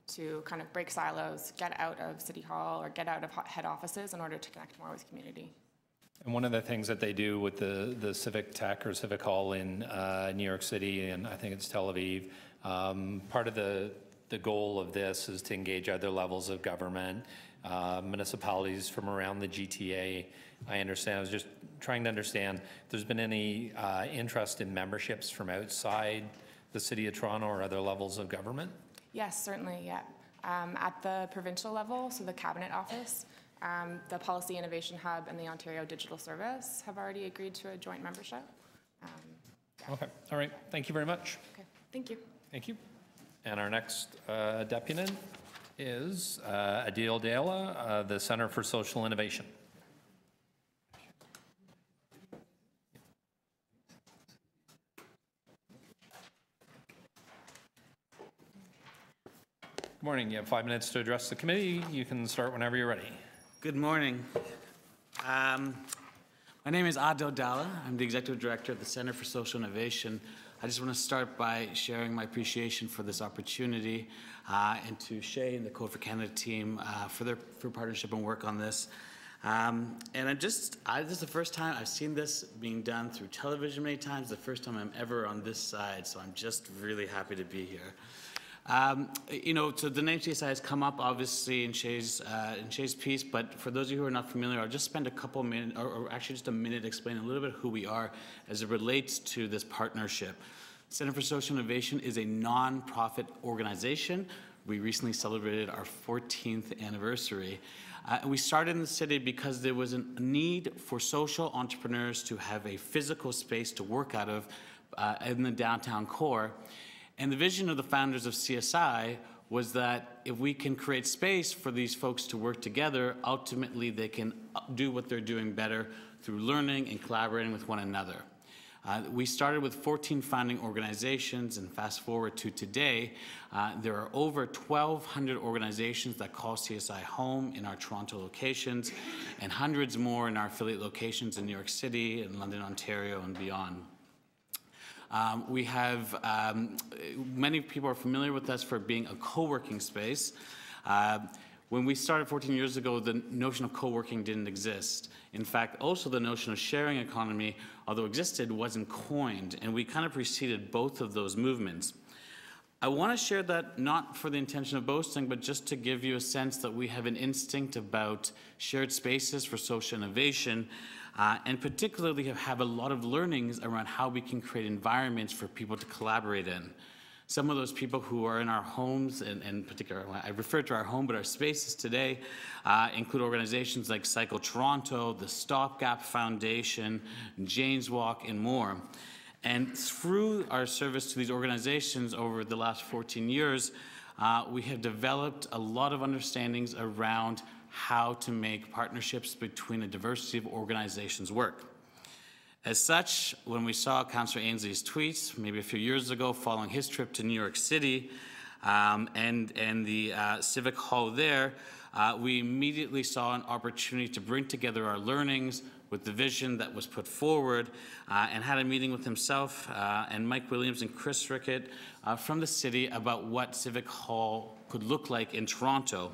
to kind of break silos, get out of City Hall or get out of head offices in order to connect more with community. And one of the things that they do with the Civic Tech or Civic Hall in New York City, and I think it's Tel Aviv, part of the goal of this is to engage other levels of government, municipalities from around the GTA. I understand. I was just trying to understand if there's been any interest in memberships from outside the City of Toronto or other levels of government? Yes, certainly, yeah. At the provincial level, so the Cabinet Office, the Policy Innovation Hub and the Ontario Digital Service have already agreed to a joint membership. Yeah. Okay, all right. Thank you very much. Okay, thank you. Thank you. And our next deputant is Adil Dela, the Center for Social Innovation. Good morning. You have 5 minutes to address the committee. You can start whenever you're ready. Good morning. My name is Adil Dalla. I'm the Executive Director of the Center for Social Innovation. I just want to start by sharing my appreciation for this opportunity and to Shay and the Code for Canada team for partnership and work on this. And this is the first time I've seen this being done through television many times, the first time I'm ever on this side, so I'm just really happy to be here. So the name CSI has come up obviously in Shay's piece, but for those of you who are not familiar, I'll just spend a couple minutes, or actually just a minute, explaining a little bit who we are as it relates to this partnership. Center for Social Innovation is a non-profit organization. We recently celebrated our 14th anniversary. We started in the city because there was a need for social entrepreneurs to have a physical space to work out of in the downtown core. And the vision of the founders of CSI was that if we can create space for these folks to work together, ultimately they can do what they're doing better through learning and collaborating with one another. We started with 14 founding organizations, and fast forward to today, there are over 1,200 organizations that call CSI home in our Toronto locations, and hundreds more in our affiliate locations in New York City and London, Ontario, and beyond. We have, many people are familiar with us for being a co-working space. When we started 14 years ago, the notion of co-working didn't exist. In fact, also the notion of sharing economy, although existed, wasn't coined, and we kind of preceded both of those movements. I want to share that not for the intention of boasting, but just to give you a sense that we have an instinct about shared spaces for social innovation, and particularly have a lot of learnings around how we can create environments for people to collaborate in. Some of those people who are in our homes, and in particular, I refer to our home, but our spaces today, include organizations like Cycle Toronto, the Stopgap Foundation, Jane's Walk, and more. And through our service to these organizations over the last 14 years, we have developed a lot of understandings around how to make partnerships between a diversity of organizations work. As such, when we saw Councillor Ainsley's tweets, maybe a few years ago, following his trip to New York City and the Civic Hall there, we immediately saw an opportunity to bring together our learnings with the vision that was put forward, and had a meeting with himself and Mike Williams and Chris Rickett from the city about what Civic Hall could look like in Toronto.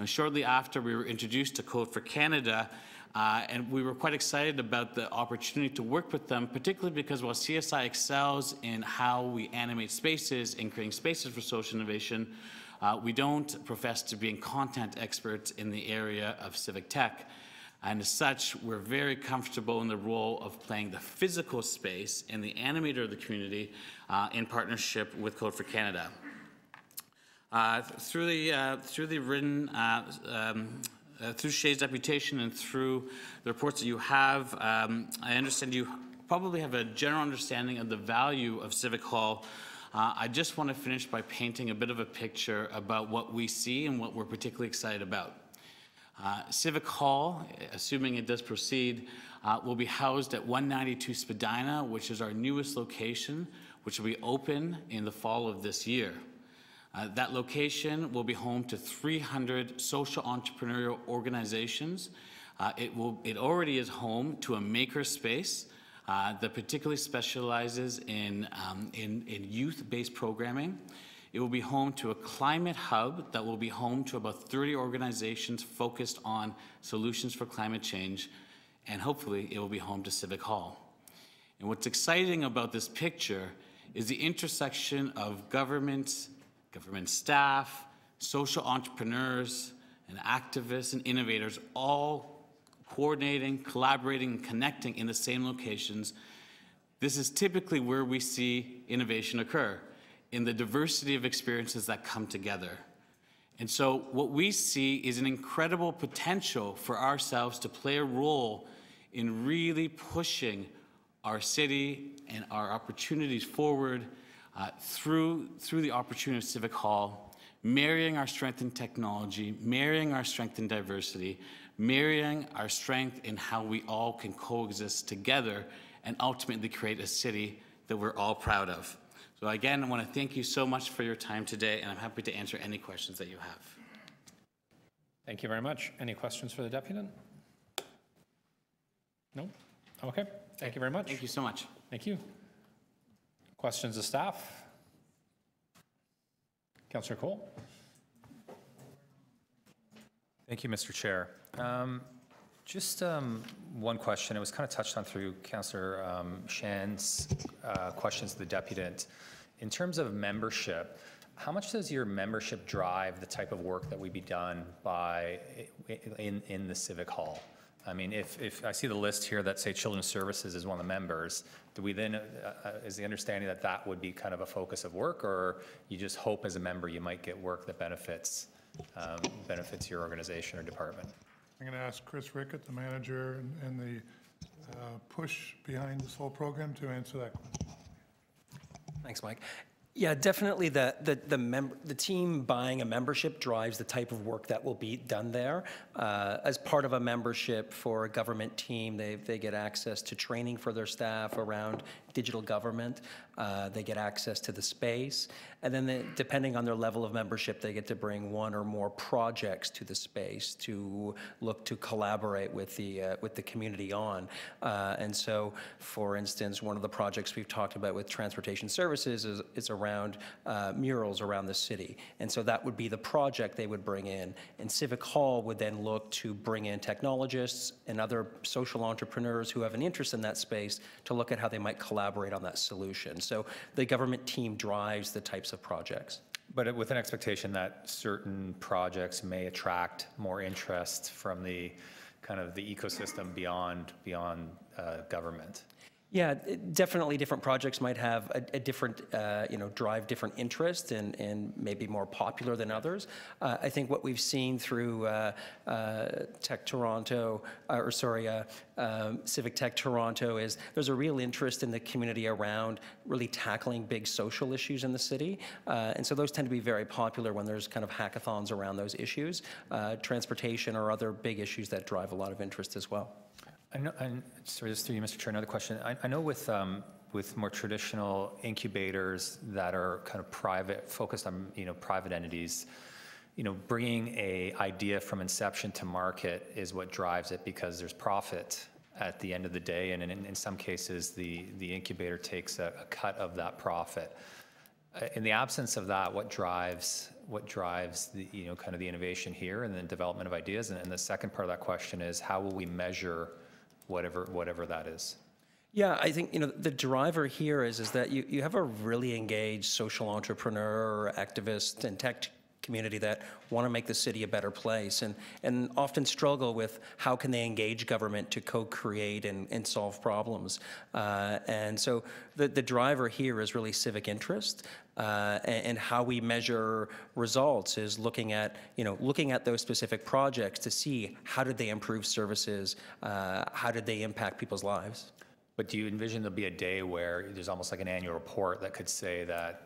Shortly after, we were introduced to Code for Canada, and we were quite excited about the opportunity to work with them, particularly because while CSI excels in how we animate spaces and creating spaces for social innovation, we don't profess to being content experts in the area of civic tech. And as such, we're very comfortable in the role of playing the physical space and the animator of the community in partnership with Code for Canada. Through the written through Shay's deputation and through the reports that you have, I understand you probably have a general understanding of the value of Civic Hall. I just want to finish by painting a bit of a picture about what we see and what we're particularly excited about. Civic Hall, assuming it does proceed, will be housed at 192 Spadina, which is our newest location, which will be open in the fall of this year. That location will be home to 300 social entrepreneurial organizations. It already is home to a maker space that particularly specializes in youth-based programming. It will be home to a climate hub that will be home to about 30 organizations focused on solutions for climate change, and hopefully it will be home to Civic Hall. And what's exciting about this picture is the intersection of government staff, social entrepreneurs, and activists and innovators all coordinating, collaborating, and connecting in the same locations. This is typically where we see innovation occur, in the diversity of experiences that come together. And so what we see is an incredible potential for ourselves to play a role in really pushing our city and our opportunities forward through the opportunity of Civic Hall, marrying our strength in technology, marrying our strength in diversity, marrying our strength in how we all can coexist together and ultimately create a city that we're all proud of. So again, I want to thank you so much for your time today, and I'm happy to answer any questions that you have. Thank you very much. Any questions for the deputant? No? Okay. Thank you very much. Thank you so much. Thank you. Questions of staff? Councillor Cole. Thank you, Mr. Chair. Just one question. It was kind of touched on through Councillor Shan's questions to the deputant. In terms of membership, how much does your membership drive the type of work that would be done by in the Civic Hall? I mean, if I see the list here that say Children's Services is one of the members, do we then, is the understanding that that would be kind of a focus of work, or you just hope as a member you might get work that benefits your organization or department? I'm going to ask Chris Rickett, the manager and the push behind this whole program, to answer that question. Thanks, Mike. Yeah, definitely the team buying a membership drives the type of work that will be done there. As part of a membership for a government team, they get access to training for their staff around digital government. They get access to the space. And then depending on their level of membership, they get to bring one or more projects to the space to look to collaborate with the community on. And so, for instance, one of the projects we've talked about with Transportation Services is around murals around the city. And so that would be the project they would bring in. And Civic Hall would then look to bring in technologists and other social entrepreneurs who have an interest in that space to look at how they might collaborate on that solution. So the government team drives the types of projects. But with an expectation that certain projects may attract more interest from the kind of the ecosystem beyond government. Yeah, definitely different projects might have a different, drive different interest and maybe more popular than others. I think what we've seen through Civic Tech Toronto is there's a real interest in the community around really tackling big social issues in the city. And so those tend to be very popular when there's kind of hackathons around those issues. Transportation or other big issues that drive a lot of interest as well. I know, and sorry, just through you, Mr. Chair, another question. I know with more traditional incubators that are kind of private, focused on private entities, bringing a idea from inception to market is what drives it because there's profit at the end of the day, and in some cases the incubator takes a cut of that profit. In the absence of that, what drives the kind of the innovation here and the development of ideas? And the second part of that question is how will we measure whatever that is? Yeah, I think the driver here is that you have a really engaged social entrepreneur or activist and tech community that want to make the city a better place and often struggle with how can they engage government to co-create and solve problems. And so the driver here is really civic interest. And how we measure results is looking at those specific projects to see how did they improve services, how did they impact people's lives. But do you envision there'll be a day where there's almost like an annual report that could say that,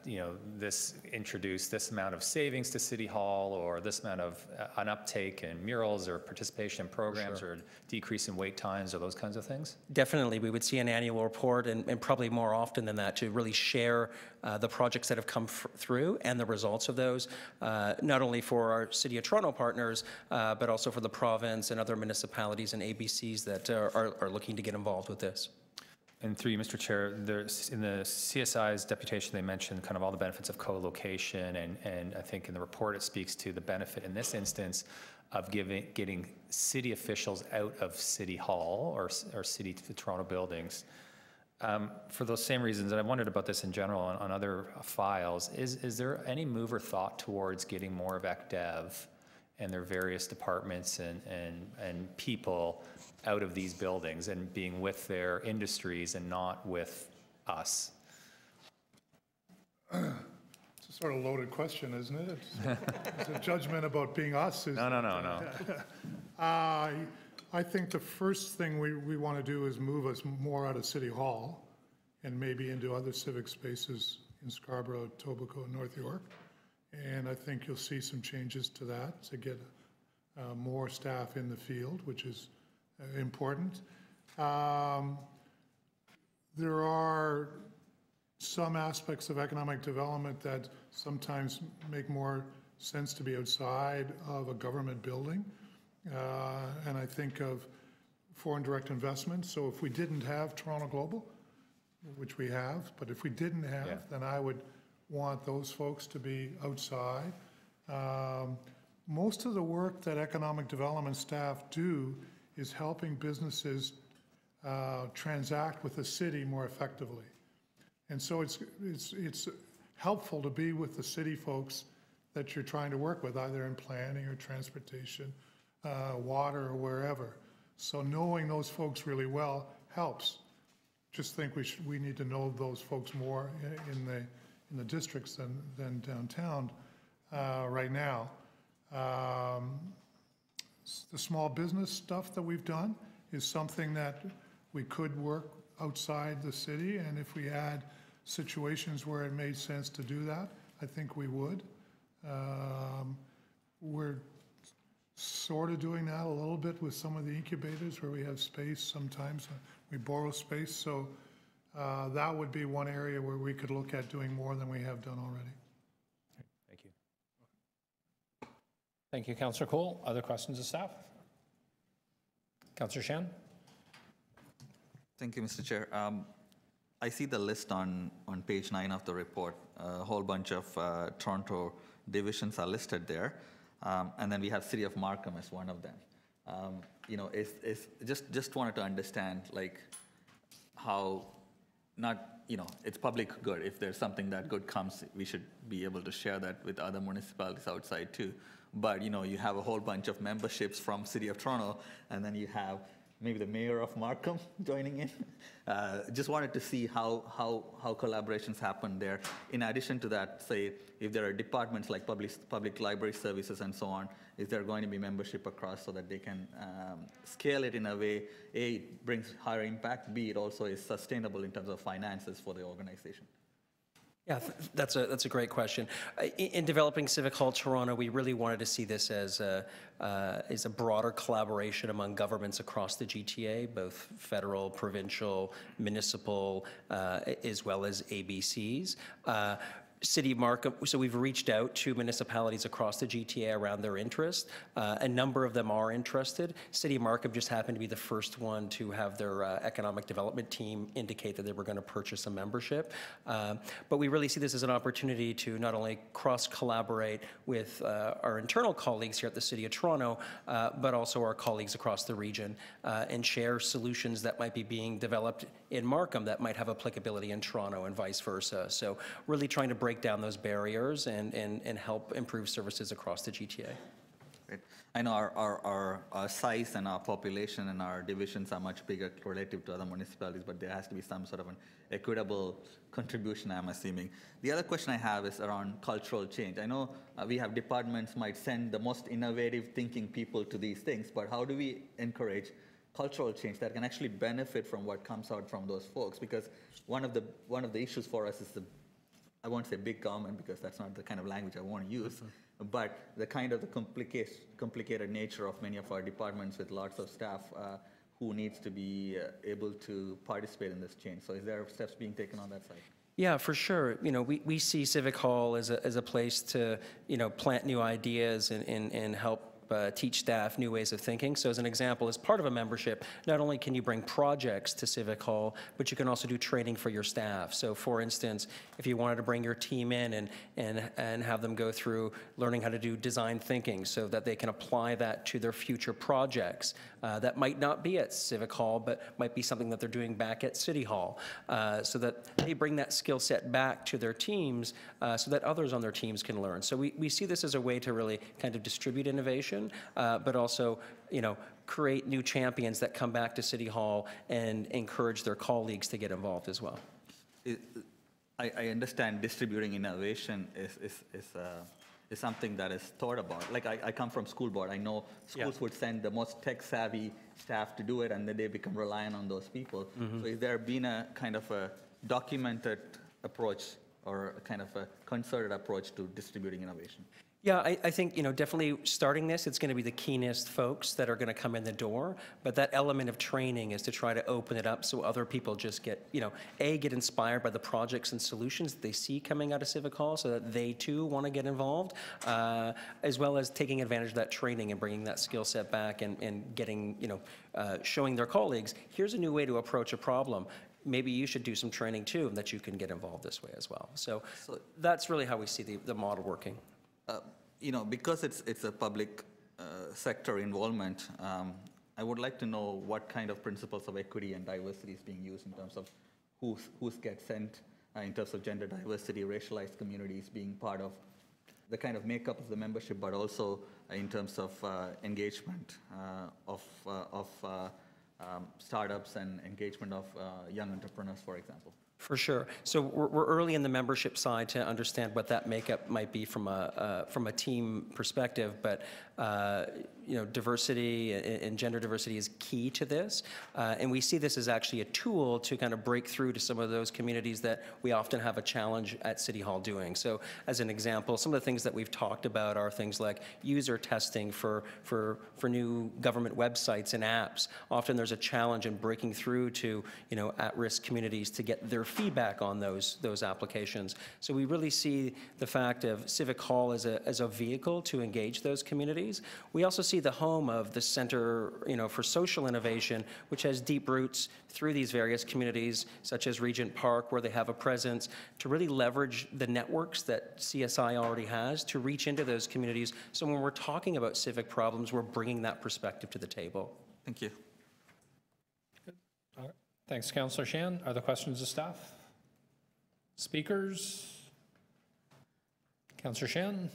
this introduced this amount of savings to City Hall, or this amount of an uptake in murals or participation in programs, or decrease in wait times, or those kinds of things? Definitely, we would see an annual report, and probably more often than that, to really share the projects that have come through and the results of those, not only for our City of Toronto partners, but also for the province and other municipalities and ABCs that are looking to get involved with this. And through you, Mr. Chair, in the CSI's deputation, they mentioned kind of all the benefits of co-location, and I think in the report it speaks to the benefit in this instance of getting city officials out of City Hall or City to the Toronto buildings. For those same reasons, and I wondered about this in general on other files, is there any move or thought towards getting more of ECDev and their various departments and people out of these buildings and being with their industries and not with us? It's a sort of loaded question, isn't it? It's a judgment about being us. No. I think the first thing we want to do is move us more out of City Hall and maybe into other civic spaces in Scarborough, Etobicoke, and North York. And I think you'll see some changes to that to get more staff in the field, which is important. There are some aspects of economic development that sometimes make more sense to be outside of a government building. And I think of foreign direct investment. So if we didn't have Toronto Global, which we have, but if we didn't have, then I would want those folks to be outside. Most of the work that economic development staff do is helping businesses transact with the city more effectively. And so it's helpful to be with the city folks that you're trying to work with, either in planning or transportation, water or wherever. So knowing those folks really well helps. Just think we need to know those folks more in the districts than downtown right now. The small business stuff that we've done is something that we could work outside the city, and if we had situations where it made sense to do that, I think we would. We're sort of doing that a little bit with some of the incubators where we have space. Sometimes we borrow space, so that would be one area where we could look at doing more than we have done already. Thank you. Thank you, Councillor Cole. Other questions of staff? Councillor Shan? Thank you, Mr. Chair. I see the list on page 9 of the report. A whole bunch of Toronto divisions are listed there. And then we have City of Markham as one of them. Just wanted to understand, like, how it's public good. If there's something that good comes, we should be able to share that with other municipalities outside too. But, you have a whole bunch of memberships from City of Toronto, and then you have maybe the mayor of Markham joining in. Just wanted to see how collaborations happen there. In addition to that, say, if there are departments like public library services and so on, is there going to be membership across so that they can scale it in a way, A, it brings higher impact, B, it also is sustainable in terms of finances for the organization? Yeah, that's a great question. In developing Civic Hall Toronto, we really wanted to see this as a broader collaboration among governments across the GTA, both federal, provincial, municipal, as well as ABCs. City of Markham, so we've reached out to municipalities across the GTA around their interest. A number of them are interested. City of Markham just happened to be the first one to have their economic development team indicate that they were going to purchase a membership. But we really see this as an opportunity to not only cross-collaborate with our internal colleagues here at the City of Toronto, but also our colleagues across the region, and share solutions that might be being developed in Markham that might have applicability in Toronto and vice versa. So really trying to break down those barriers and help improve services across the GTA. Great. I know our size and our population and our divisions are much bigger relative to other municipalities, but there has to be some sort of an equitable contribution, I'm assuming. The other question I have is around cultural change. I know we have departments might send the most innovative thinking people to these things, but how do we encourage cultural change that can actually benefit from what comes out from those folks? Because one of the issues for us is I won't say big government because that's not the kind of language I want to use, but the kind of the complicated nature of many of our departments with lots of staff who needs to be able to participate in this change. So is there steps being taken on that side? Yeah, for sure. We see Civic Hall as a place to, plant new ideas and help teach staff new ways of thinking. So as an example, as part of a membership, not only can you bring projects to Civic Hall, but you can also do training for your staff. So for instance, if you wanted to bring your team in and have them go through learning how to do design thinking so that they can apply that to their future projects, that might not be at Civic Hall, but might be something that they're doing back at City Hall, so that they bring that skill set back to their teams so that others on their teams can learn. So we see this as a way to really kind of distribute innovation, but also, create new champions that come back to City Hall and encourage their colleagues to get involved as well. I understand distributing innovation is something that is thought about. Like I come from school board. I know schools would send the most tech-savvy staff to do it, and then they become reliant on those people. So is there been a kind of a documented approach or a kind of a concerted approach to distributing innovation? Yeah, I think, definitely starting this, it's going to be the keenest folks that are going to come in the door. But that element of training is to try to open it up so other people just get, get inspired by the projects and solutions that they see coming out of Civic Hall so that they too want to get involved, as well as taking advantage of that training and bringing that skill set back and getting, showing their colleagues, here's a new way to approach a problem. Maybe you should do some training too, and that you can get involved this way as well. So that's really how we see the model working. Because it's a public sector involvement, I would like to know what kind of principles of equity and diversity is being used in terms of who's gets sent, in terms of gender diversity, racialized communities being part of the kind of makeup of the membership, but also in terms of engagement of startups and engagement of young entrepreneurs, for example. For sure. So we're early in the membership side to understand what that makeup might be from a team perspective, but diversity and gender diversity is key to this, and we see this as actually a tool to kind of break through to some of those communities that we often have a challenge at City Hall doing. So as an example, some of the things that we've talked about are things like user testing for new government websites and apps. Often there's a challenge in breaking through to at-risk communities to get their feedback on those applications. So we really see the fact of Civic Hall as a vehicle to engage those communities. We also see the home of the Center for Social Innovation, which has deep roots through these various communities, such as Regent Park, where they have a presence, to really leverage the networks that CSI already has to reach into those communities. So when we're talking about civic problems, we're bringing that perspective to the table. Thank you. All right. Thanks, Councillor Shan. Are there questions of staff? Speakers? Councillor Shan.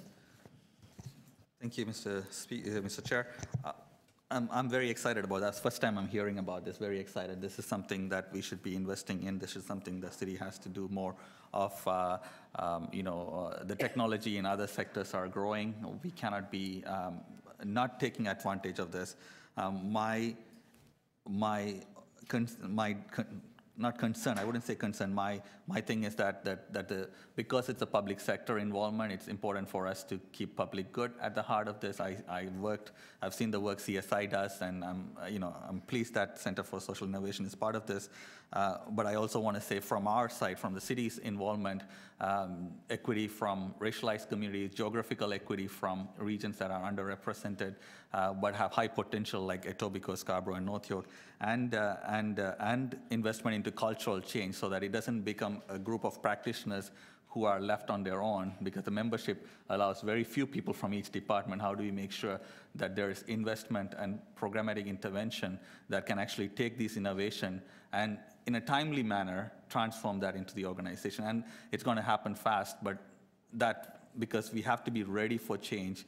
Thank you, Mr. Chair. I'm very excited about that. It's the first time I'm hearing about this, very excited. This is something that we should be investing in. This is something the city has to do more of. The technology in other sectors are growing. We cannot be not taking advantage of this. Not concern, I wouldn't say concern, my thing is that because it's a public sector involvement, it's important for us to keep public good at the heart of this. I've seen the work CSI does, and I'm pleased that Center for Social Innovation is part of this. But I also want to say from our side, from the city's involvement, equity from racialized communities, geographical equity from regions that are underrepresented, but have high potential like Etobicoke, Scarborough, and North York, and investment into cultural change so that it doesn't become a group of practitioners who are left on their own, because the membership allows very few people from each department. How do we make sure that there is investment and programmatic intervention that can actually take these innovation and in a timely manner, transform that into the organization. And it's going to happen fast, but because we have to be ready for change.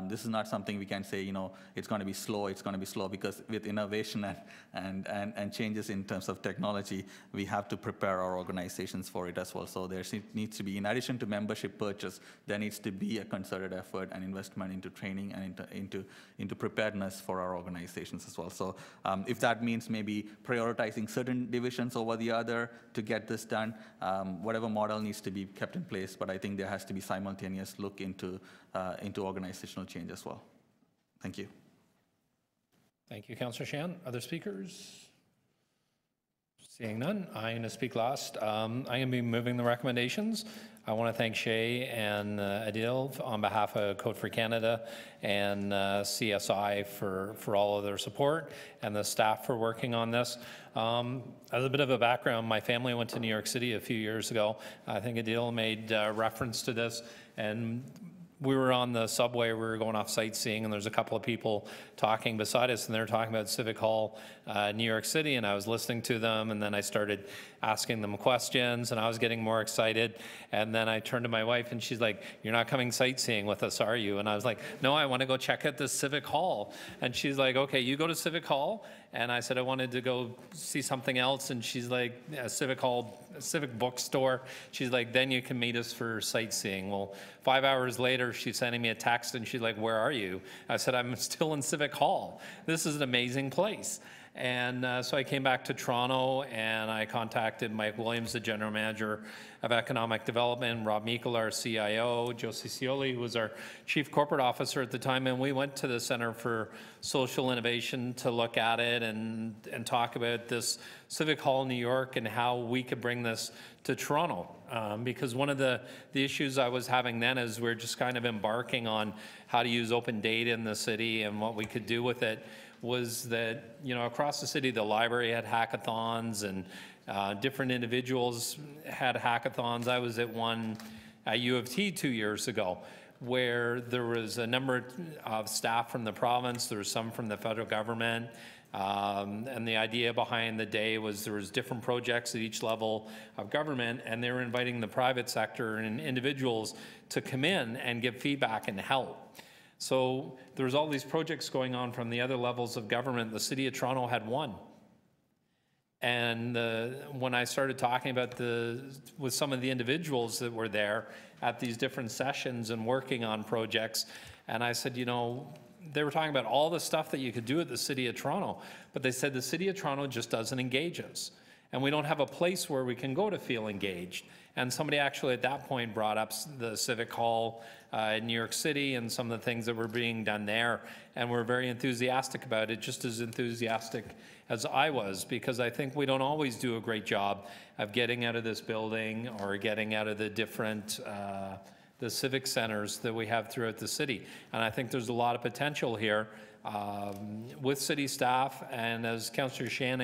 This is not something we can say, it's going to be slow, because with innovation and changes in terms of technology, we have to prepare our organizations for it as well. So there needs to be, in addition to membership purchase, there needs to be a concerted effort and investment into training and into preparedness for our organizations as well. So if that means maybe prioritizing certain divisions over the other to get this done, whatever model needs to be kept in place, but I think there has to be simultaneous look into organizational change as well. Thank you. Thank you, Councillor Shan. Other speakers? Seeing none, I'm going to speak last. I'm going to be moving the recommendations. I want to thank Shay and Adil on behalf of Code for Canada and CSI for all of their support, and the staff for working on this. As a bit of a background, my family went to New York City a few years ago. I think Adil made reference to this, and we were on the subway, we were going off sightseeing, and there's a couple of people talking beside us, and they're talking about Civic Hall, New York City, and I was listening to them, and then I started asking them questions, and I was getting more excited, and then I turned to my wife, and she's like, "You're not coming sightseeing with us, are you?" And I was like, "No, I want to go check out this Civic Hall." And she's like, "Okay, you go to Civic Hall." And I said I wanted to go see something else, and she's like, Civic Hall, Civic bookstore. She's like, "Then you can meet us for sightseeing." Well, 5 hours later, she's sending me a text, and she's like, "Where are you?" I said, "I'm still in Civic Hall. This is an amazing place." And so I came back to Toronto, and I contacted Mike Williams, the General Manager of Economic Development, Rob Meikle, our CIO, Joe Ciccioli, who was our Chief Corporate Officer at the time, and we went to the Center for Social Innovation to look at it and talk about this Civic Hall New York and how we could bring this to Toronto. Because one of the issues I was having then is we're just kind of embarking on how to use open data in the city and what we could do with it, was that, across the city, the library had hackathons, and different individuals had hackathons. I was at one at U of T 2 years ago, where there was a number of staff from the province, there was some from the federal government, and the idea behind the day was there was different projects at each level of government, and they were inviting the private sector and individuals to come in and give feedback and help. So there was all these projects going on from the other levels of government. The City of Toronto had one. And when I started talking about with some of the individuals that were there at these different sessions and working on projects, and I said, they were talking about all the stuff that you could do at the City of Toronto, but they said the City of Toronto just doesn't engage us. And we don't have a place where we can go to feel engaged. And somebody actually at that point brought up the Civic Hall in New York City and some of the things that were being done there. And we're very enthusiastic about it, just as enthusiastic as I was, because I think we don't always do a great job of getting out of this building or getting out of the different the civic centers that we have throughout the city. And I think there's a lot of potential here with city staff. And as Councillor Shan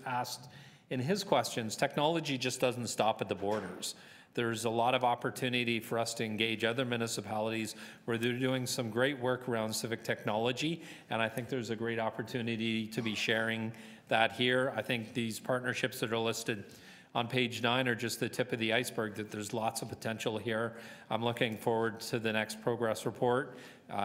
asked in his questions, technology just doesn't stop at the borders. There's a lot of opportunity for us to engage other municipalities where they're doing some great work around civic technology, and I think there's a great opportunity to be sharing that here. I think these partnerships that are listed on page 9 are just the tip of the iceberg, that there's lots of potential here. I'm looking forward to the next progress report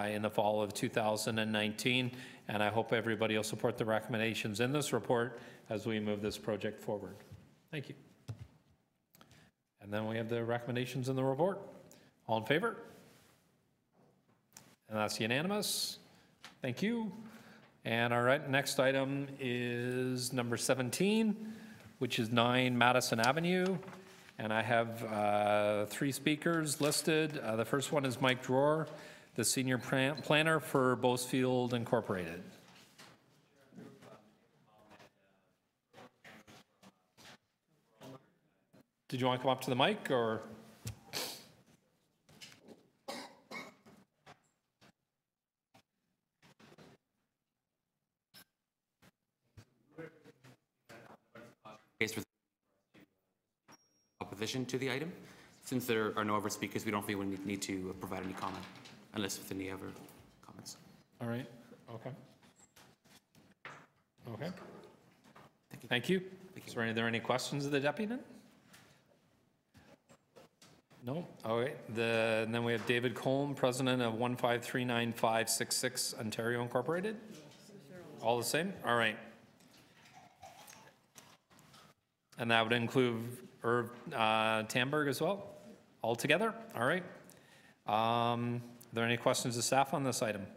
in the fall of 2019, and I hope everybody will support the recommendations in this report as we move this project forward. Thank you. And then we have the recommendations in the report. All in favor? And that's unanimous. Thank you. And our next item is number 17, which is 9 Madison Avenue. And I have 3 speakers listed. The first one is Mike Dror, the Senior Planner for Bosefield Incorporated. Did you want to come up to the mic, or? Opposition to the item. Since there are no other speakers, we don't feel we need to provide any comment, unless with any other comments. All right. Okay. Okay. Thank you. So are there any questions of the deputy? No? All right. And then we have David Colm, president of 1539566 Ontario Incorporated. All the same? All right. And that would include Irv Tamberg as well? All together? All right. Are there any questions of staff on this item?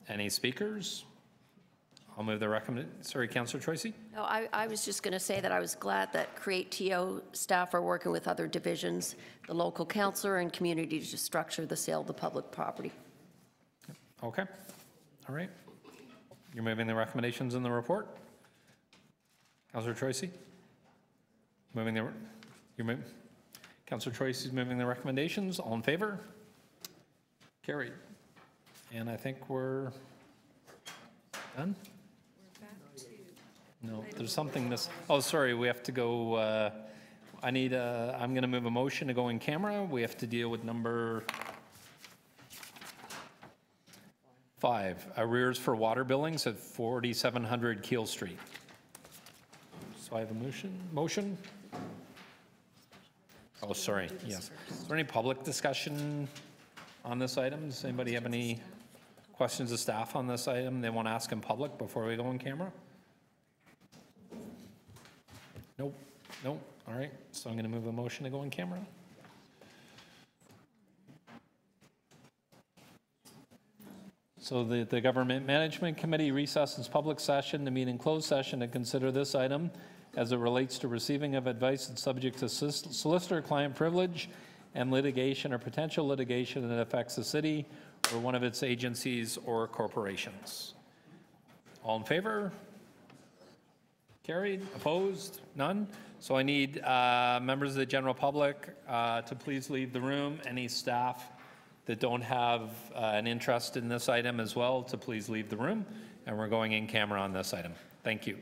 Any speakers? I'll move the recommendation. Sorry, Councillor Tracy? No, I was just going to say that I was glad that Create TO staff are working with other divisions, the local councillor and community to structure the sale of the public property. Okay. All right. You're moving the recommendations in the report? Councillor Tracy? Councillor Tracy's moving the recommendations. All in favor? Carried. And I think we're done? No, there's something missing. Oh, sorry, we have to go, I'm going to move a motion to go in camera. We have to deal with number 5, arrears for water billings at 4700 Keele Street. So I have a motion? Oh, sorry, yes. Is there any public discussion on this item? Does anybody have any questions of staff on this item they want to ask in public before we go in camera? Nope, nope, all right. So I'm going to move a motion to go in camera. So the Government Management Committee recesses public session to meet in closed session to consider this item as it relates to receiving of advice that's subject to solicitor-client privilege and litigation or potential litigation that affects the city or one of its agencies or corporations. All in favor? Carried. Opposed? None. So I need members of the general public to please leave the room. Any staff that don't have an interest in this item as well to please leave the room. And we're going in camera on this item. Thank you.